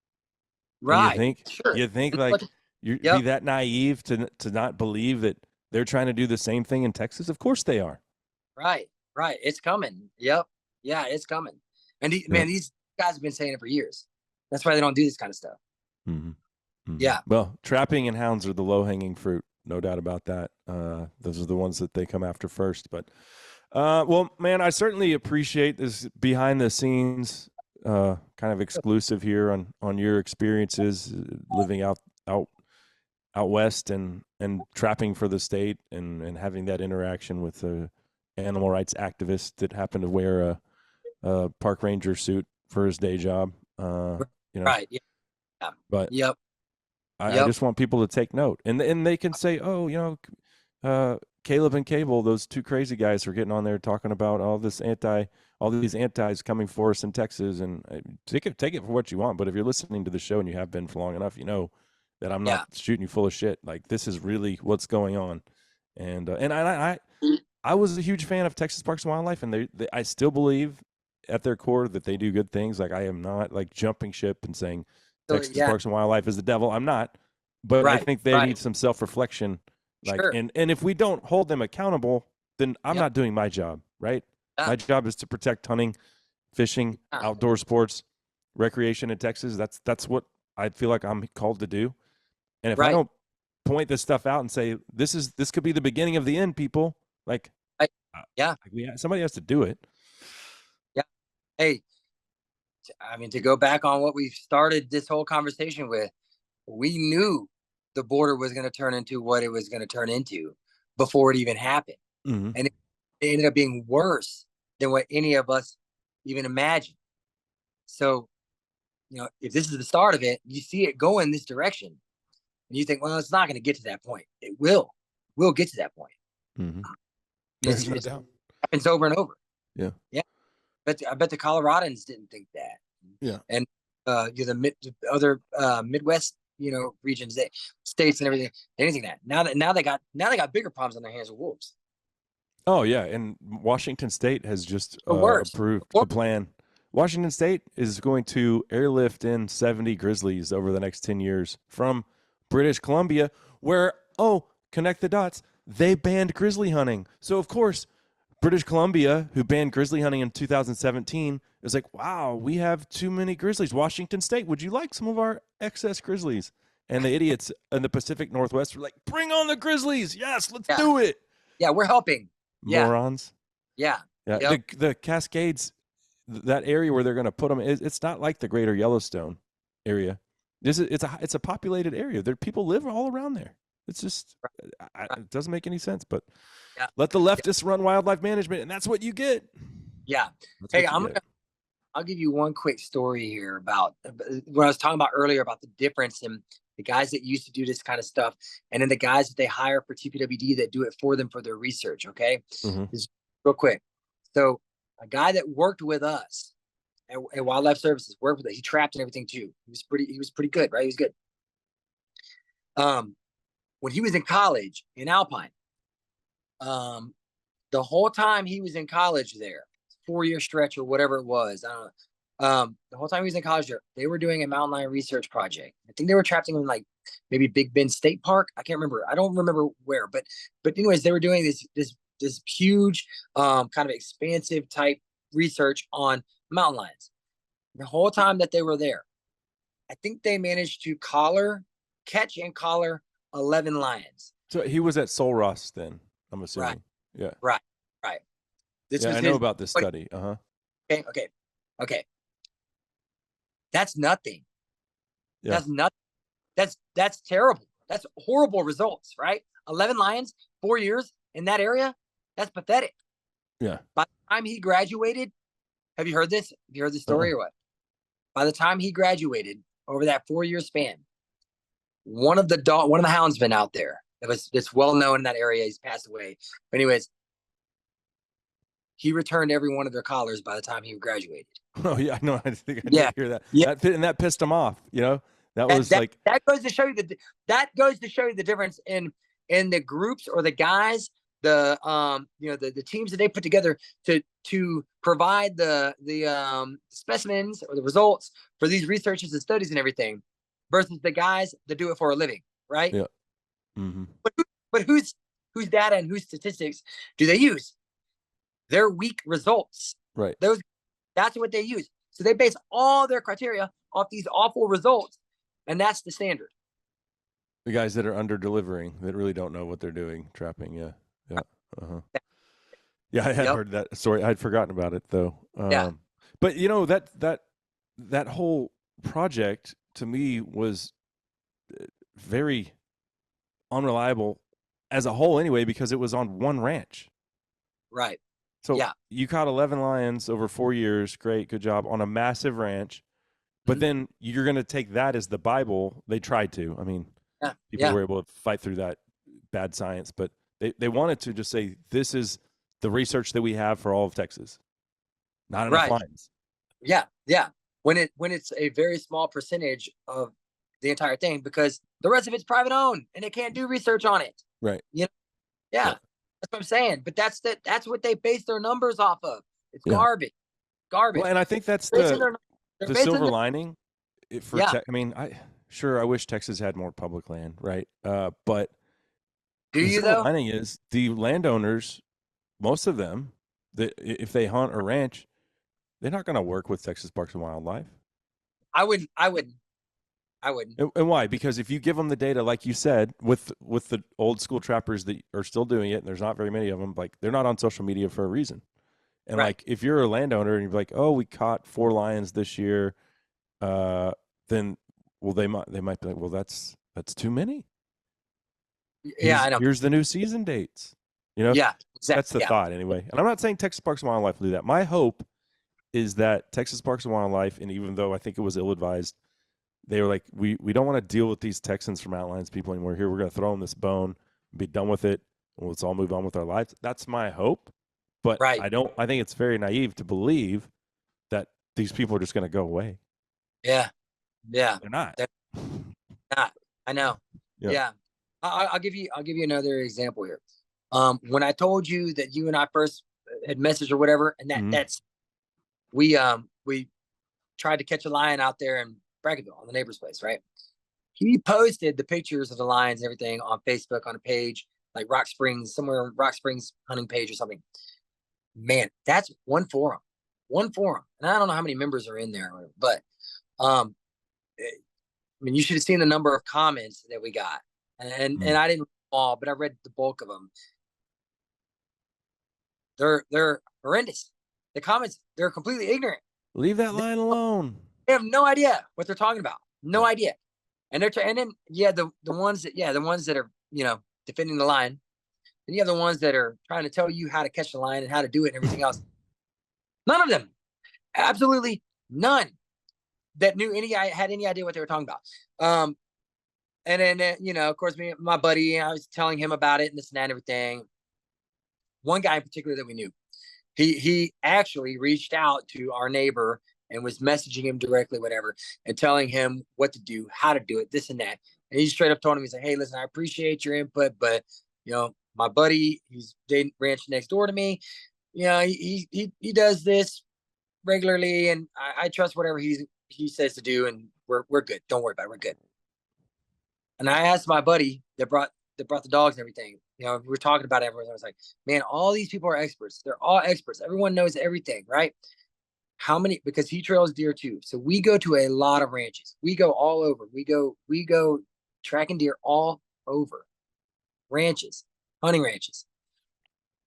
And Right. Sure. you think like you be Yep. that naive to not believe that they're trying to do the same thing in Texas? Of course they are. Right. Right. It's coming. Yep. Yeah, it's coming. And Yeah. man, these guys have been saying it for years. That's why they don't do this kind of stuff. Mm-hmm. Mm-hmm. Yeah. Well, trapping and hounds are the low hanging fruit, no doubt about that. Those are the ones that they come after first. But well, man, I certainly appreciate this behind the scenes kind of exclusive here on your experiences living out out west and trapping for the state and having that interaction with a animal rights activist that happened to wear a park ranger suit for his day job. You know, Right. Yeah. but Yep. I Yep. just want people to take note, and they can say, oh, you know, Caleb and Cable, those two crazy guys, are getting on there talking about all these antis coming for us in Texas, and take it for what you want. But if you're listening to the show and you have been for long enough, you know that I'm not Yeah. shooting you full of shit. Like, this is really what's going on, and I was a huge fan of Texas Parks and Wildlife, and I still believe at their core that they do good things. Like, I am not like jumping ship and saying So, Texas yeah. Parks and Wildlife is the devil. I'm not, but I Right. think they Right. need some self-reflection. Like, Sure. and if we don't hold them accountable, then I'm Yep. not doing my job, right? Yeah. My job is to protect hunting, fishing, Yeah. outdoor sports, recreation in Texas. That's what I feel like I'm called to do. And if I Right. don't point this stuff out and say this could be the beginning of the end, people, like, Right. Yeah. somebody has to do it. Yeah. Hey, I mean, to go back on what we started this whole conversation with, we knew the border was going to turn into what it was going to turn into before it even happened. Mm-hmm. And it ended up being worse than what any of us even imagined. So, if this is the start of it, you see it go in this direction, and you think, well, it's not going to get to that point. It will. We'll get to that point. Mm-hmm. It's, There's no it's doubt. happens over and over. Yeah. Yeah. But I bet the Coloradans didn't think that. Yeah. And the other Midwest, regions, states and everything, anything that now they got bigger problems on their hands with wolves. Oh yeah, and Washington State has just Or worse. approved Or, the plan. Washington State is going to airlift in 70 grizzlies over the next 10 years from British Columbia, where, connect the dots, they banned grizzly hunting. So of course, British Columbia, who banned grizzly hunting in 2017, is like, wow, we have too many grizzlies. Washington State, would you like some of our excess grizzlies? And the idiots in the Pacific Northwest were like, bring on the grizzlies. Yes, let's do it. Yeah, we're helping. Morons. Yeah. Yeah. Yep. The Cascades, that area where they're going to put them, it's not like the Greater Yellowstone area. It's a populated area. People live all around there. It's just it doesn't make any sense. But let the leftists run wildlife management, and that's what you get. Yeah. That's Hey, I'll give you one quick story here about what I was talking about earlier about the difference in the guys that used to do this kind of stuff and then the guys that they hire for TPWD that do it for them for their research. Okay. Mm-hmm. Just real quick. So a guy that worked with us at Wildlife Services worked with us. He trapped and everything too. He was pretty good, right? He was good. When he was in college in Alpine, the whole time he was in college there, 4-year stretch or whatever it was, I don't know. The whole time he was in college there, they were doing a mountain lion research project. I think they were trapping in like maybe Big Bend State Park. I can't remember. I don't remember where, but anyways, they were doing this huge kind of expansive type research on mountain lions. The whole time that they were there, I think they managed to catch and collar 11 lions. So he was at Sul Ross then, I'm assuming. Right. Yeah. Right. This was I know about this study. Okay. That's nothing. Yeah. That's nothing. That's terrible. That's horrible results, right? 11 lions, 4 years in that area. That's pathetic. Yeah. By the time he graduated, have you heard this? Have you heard the story or what? By the time he graduated over that 4-year span, one of the hounds been out there. It's well known in that area. He's passed away. But anyways, he returned every one of their collars by the time he graduated. Oh yeah, I know. I think I did hear that. Yeah. That pissed him off. That goes to show you the difference in the groups or the guys, the teams that they put together to provide the specimens or the results for these researches and studies and everything, versus the guys that do it for a living, right? Yeah. Mm-hmm. But whose data and whose statistics do they use? They're weak results. Right. Those That's what they use. So they base all their criteria off these awful results, and that's the standard. The guys that are under delivering that really don't know what they're doing, trapping. Yeah. Yeah. Uh-huh. Yeah, I had Yep. heard that story. I'd forgotten about it though. Yeah. But you know that whole project to me was very unreliable as a whole anyway because it was on one ranch. Right. So Yeah. you caught 11 lions over 4 years. Great, good job on a massive ranch. But Mhm. then you're going to take that as the Bible. They tried to. I mean, Yeah. people Yeah. were able to fight through that bad science, but they wanted to just say this is the research that we have for all of Texas. Not enough Right. lions. Yeah. Yeah. When it's a very small percentage of the entire thing, because the rest of it's private owned and they can't do research on it. Right. You know? Yeah. Yeah. That's what I'm saying. But that's what they base their numbers off of. It's Yeah. garbage. Well, Garbage. and I think that's Basing their, they're the basing silver their, lining for yeah. I mean, I wish Texas had more public land, right? But Do the you silver though? lining is the landowners, most of them, that if they hunt or ranch, they're not going to work with Texas Parks and Wildlife. I wouldn't. I wouldn't. I wouldn't. And why? Because if you give them the data, like you said, with the old school trappers that are still doing it, and there's not very many of them, like they're not on social media for a reason. And Right. like if you're a landowner and you're like, oh, we caught 4 lions this year, then well they might be like, well that's too many. Yeah, I know. Here's the new season dates. You know, Yeah, that's exactly. the Yeah. thought anyway. And I'm not saying Texas Parks and Wildlife will do that. My hope is that Texas Parks and Wildlife, and even though I think it was ill advised, they were like, we don't want to deal with these Texans from Mountain Lions people anymore. Here, we're going to throw them this bone, be done with it, and let's all move on with our lives. That's my hope. But Right. I think it's very naive to believe that these people are just going to go away. Yeah. Yeah. They're not. They're not. I know. Yeah. Yeah. I'll give you another example here. When I told you that you and I first had messaged or whatever, and that's we tried to catch a lion out there in Brackenville on the neighbor's place, right? He posted the pictures of the lions and everything on Facebook on a page like Rock Springs, somewhere Rock Springs hunting page or something. Man, that's one forum, and I don't know how many members are in there, but I mean, you should have seen the number of comments that we got, and I didn't read them all, but I read the bulk of them. They're horrendous. The comments, they're completely ignorant. Leave that lion alone. They have no idea what they're talking about. No idea. And they're and then the ones that are defending the lion. Then you have the ones that are trying to tell you how to catch the lion and how to do it and everything else. None of them, absolutely none, that had any idea what they were talking about. And then of course, my buddy, I was telling him about it and this and that and everything. One guy in particular that we knew, he actually reached out to our neighbor and was messaging him directly, whatever, and telling him what to do, how to do it, this and that. And he straight up told him, he's like, hey, listen, I appreciate your input, but my buddy, he's ranch next door to me. He does this regularly, and I trust whatever he says to do, and we're good. Don't worry about it. We're good. And I asked my buddy that brought the dogs and everything. We were talking about everything. I was like, man, all these people are experts. They're all experts. Everyone knows everything, right? How many? Because he trails deer too. So we go to a lot of ranches. We go all over. We go tracking deer all over ranches, hunting ranches.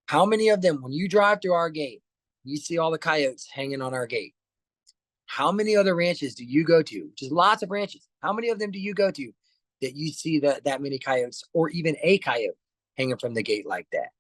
How many of them, when you drive through our gate, you see all the coyotes hanging on our gate? How many other ranches do you go to? Just lots of ranches. How many of them do you go to that you see that many coyotes, or even a coyote hanging from the gate like that?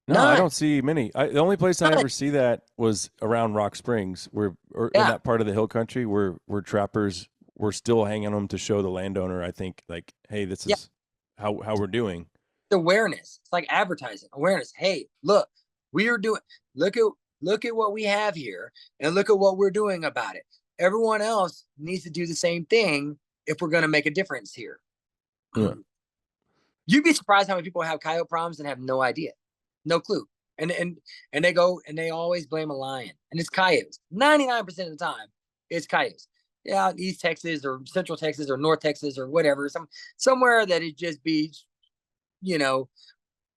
No, None. I don't see many. The only place I ever see that was around Rock Springs, or in that part of the hill country where trappers were still hanging them to show the landowner, I think, like, hey, this is how we're doing. Awareness. It's like advertising. Awareness. Hey, look, we are doing. Look at what we have here, and look at what we're doing about it. Everyone else needs to do the same thing if we're going to make a difference here. Yeah. You'd be surprised how many people have coyote problems and have no idea, no clue. And they go and they always blame a lion, and it's coyotes. 99% of the time, it's coyotes. Yeah, East Texas or Central Texas or North Texas or whatever, somewhere that it just be,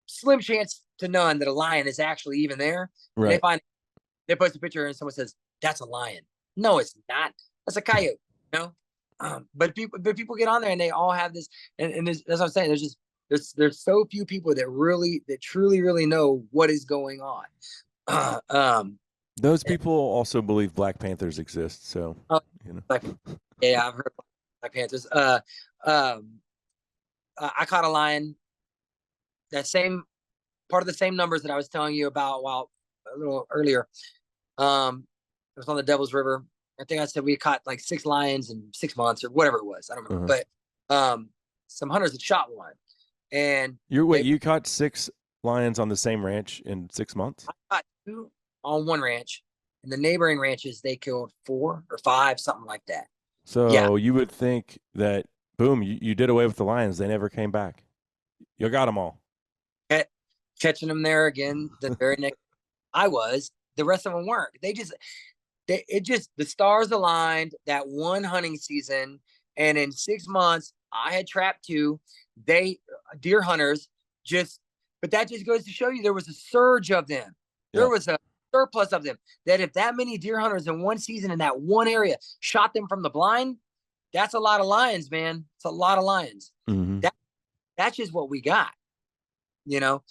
slim chance to none that a lion is actually even there. Right. They post a picture and someone says, that's a lion. No, it's not. That's a coyote. You know. But people get on there and they all have this, and that's what I'm saying. There's so few people that truly really know what is going on. Those people also believe Black Panthers exist. So, Oh, you know. Black, yeah, I've heard Black Panthers. I caught a lion. That same part of the same numbers that I was telling you about a little earlier. It was on the Devil's River. I think I said we caught like 6 lions in 6 months or whatever it was. I don't remember, but some hunters had shot one, and you caught 6 lions on the same ranch in 6 months? I caught 2 on one ranch, and the neighboring ranches they killed 4 or 5, something like that. So yeah, you would think that, boom, you did away with the lions. They never came back. You got them all. Catching them there again the very next. I was. The rest of them weren't. The stars aligned that one hunting season, and in 6 months I had trapped 2. Deer hunters but that just goes to show you there was a surge of them. There was a surplus of them. That if that many deer hunters in one season in that one area shot them from the blind, that's a lot of lions, man. It's a lot of lions. Mm-hmm. That's just what we got. You know,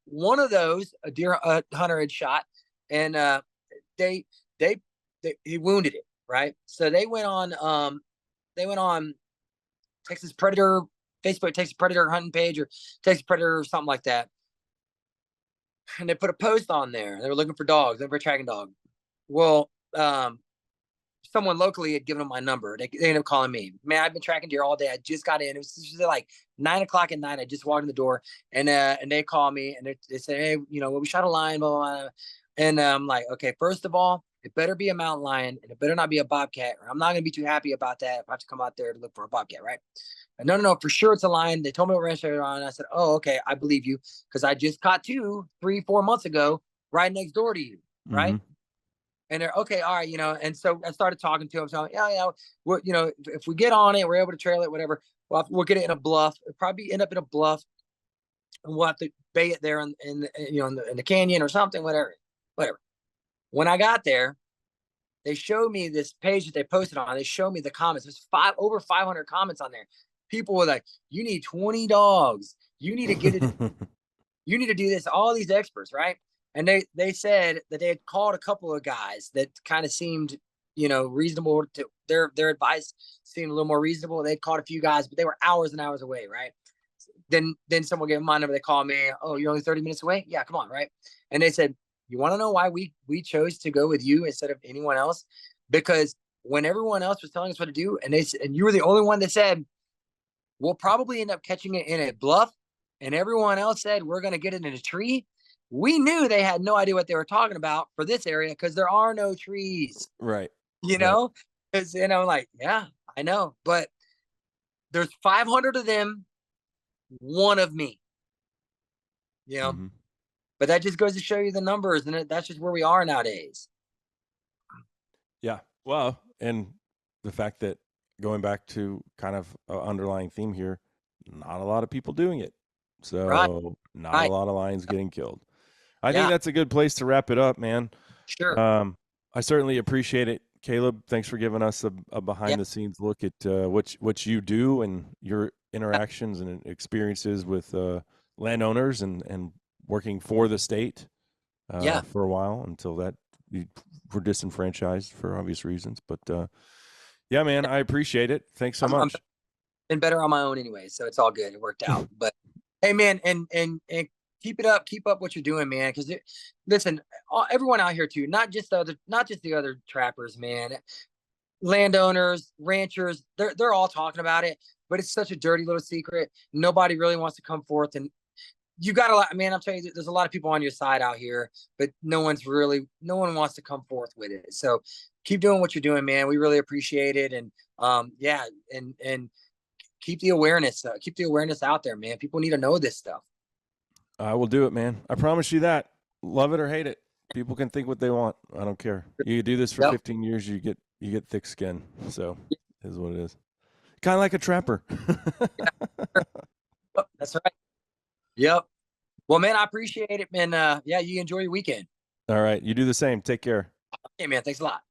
one of those a deer hunter had shot, and he wounded it, right? So they went on Texas Predator Facebook, Texas Predator hunting page, or Texas Predator or something like that, and they put a post on there. They were looking for dogs, they were a tracking dog. Well, someone locally had given them my number. They ended up calling me. Man, I've been tracking deer all day. I just got in. It was like 9 o'clock at night. I just walked in the door, and they called me and they said, hey, we shot a lion, blah, blah, blah. And I'm like, okay, first of all, it better be a mountain lion, and it better not be a bobcat, or I'm not going to be too happy about that if I have to come out there to look for a bobcat, right? And no, for sure it's a lion. They told me what ranch they were on. I said, oh, okay, I believe you, because I just caught 2, 3, 4 months ago right next door to you, right? Mm-hmm. And they're okay, all right, and so I started talking to him, telling, we're, if we get on it, we're able to trail it, whatever. Well, we'll get it in a bluff. It'll probably end up in a bluff, and we'll have to bay it there in the canyon or something, whatever. When I got there, they showed me this page that they posted on. They showed me the comments. There's over 500 comments on there. People were like, "You need 20 dogs. You need to get it. You need to do this." All these experts, right? And they said that they had called a couple of guys that kind of seemed, reasonable to their advice seemed a little more reasonable. They'd called a few guys, but they were hours and hours away, right? Then someone gave them my number. They called me. Oh, you're only 30 minutes away? Yeah, come on, right? And they said, you want to know why we chose to go with you instead of anyone else? Because when everyone else was telling us what to do, and you were the only one that said, we'll probably end up catching it in a bluff, and everyone else said we're going to get it in a tree. We knew they had no idea what they were talking about for this area, because there are no trees. Right. And I'm like, yeah, I know, but there's 500 of them, one of me. Mm-hmm. But that just goes to show you the numbers, and that's just where we are nowadays. Yeah. Well, and the fact that, going back to kind of an underlying theme here, not a lot of people doing it. So not a lot of lions getting killed. I think that's a good place to wrap it up, man. Sure. I certainly appreciate it, Caleb. Thanks for giving us a behind the scenes look at what you do and your interactions and experiences with landowners and working for the state for a while until that you were disenfranchised for obvious reasons. But yeah, man, I appreciate it. Thanks so much. I've been better on my own anyway, so it's all good. It worked out. But hey, man, and keep it up. Keep up what you're doing, man. Because listen, everyone out here too, not just the other trappers, man. Landowners, ranchers, they're all talking about it, but it's such a dirty little secret. Nobody really wants to come forth, and you got a lot, man. I'm telling you, there's a lot of people on your side out here, but no one wants to come forth with it. So keep doing what you're doing, man. We really appreciate it. And and keep the awareness out there, man. People need to know this stuff. I will do it, man. I promise you that. Love it or hate it, people can think what they want. I don't care. You do this for 15 years, you get thick skin. So it is what it is. Kind of like a trapper. That's right. Yep. Well, man, I appreciate it, man. You enjoy your weekend. All right. You do the same. Take care. Hey, man, thanks a lot.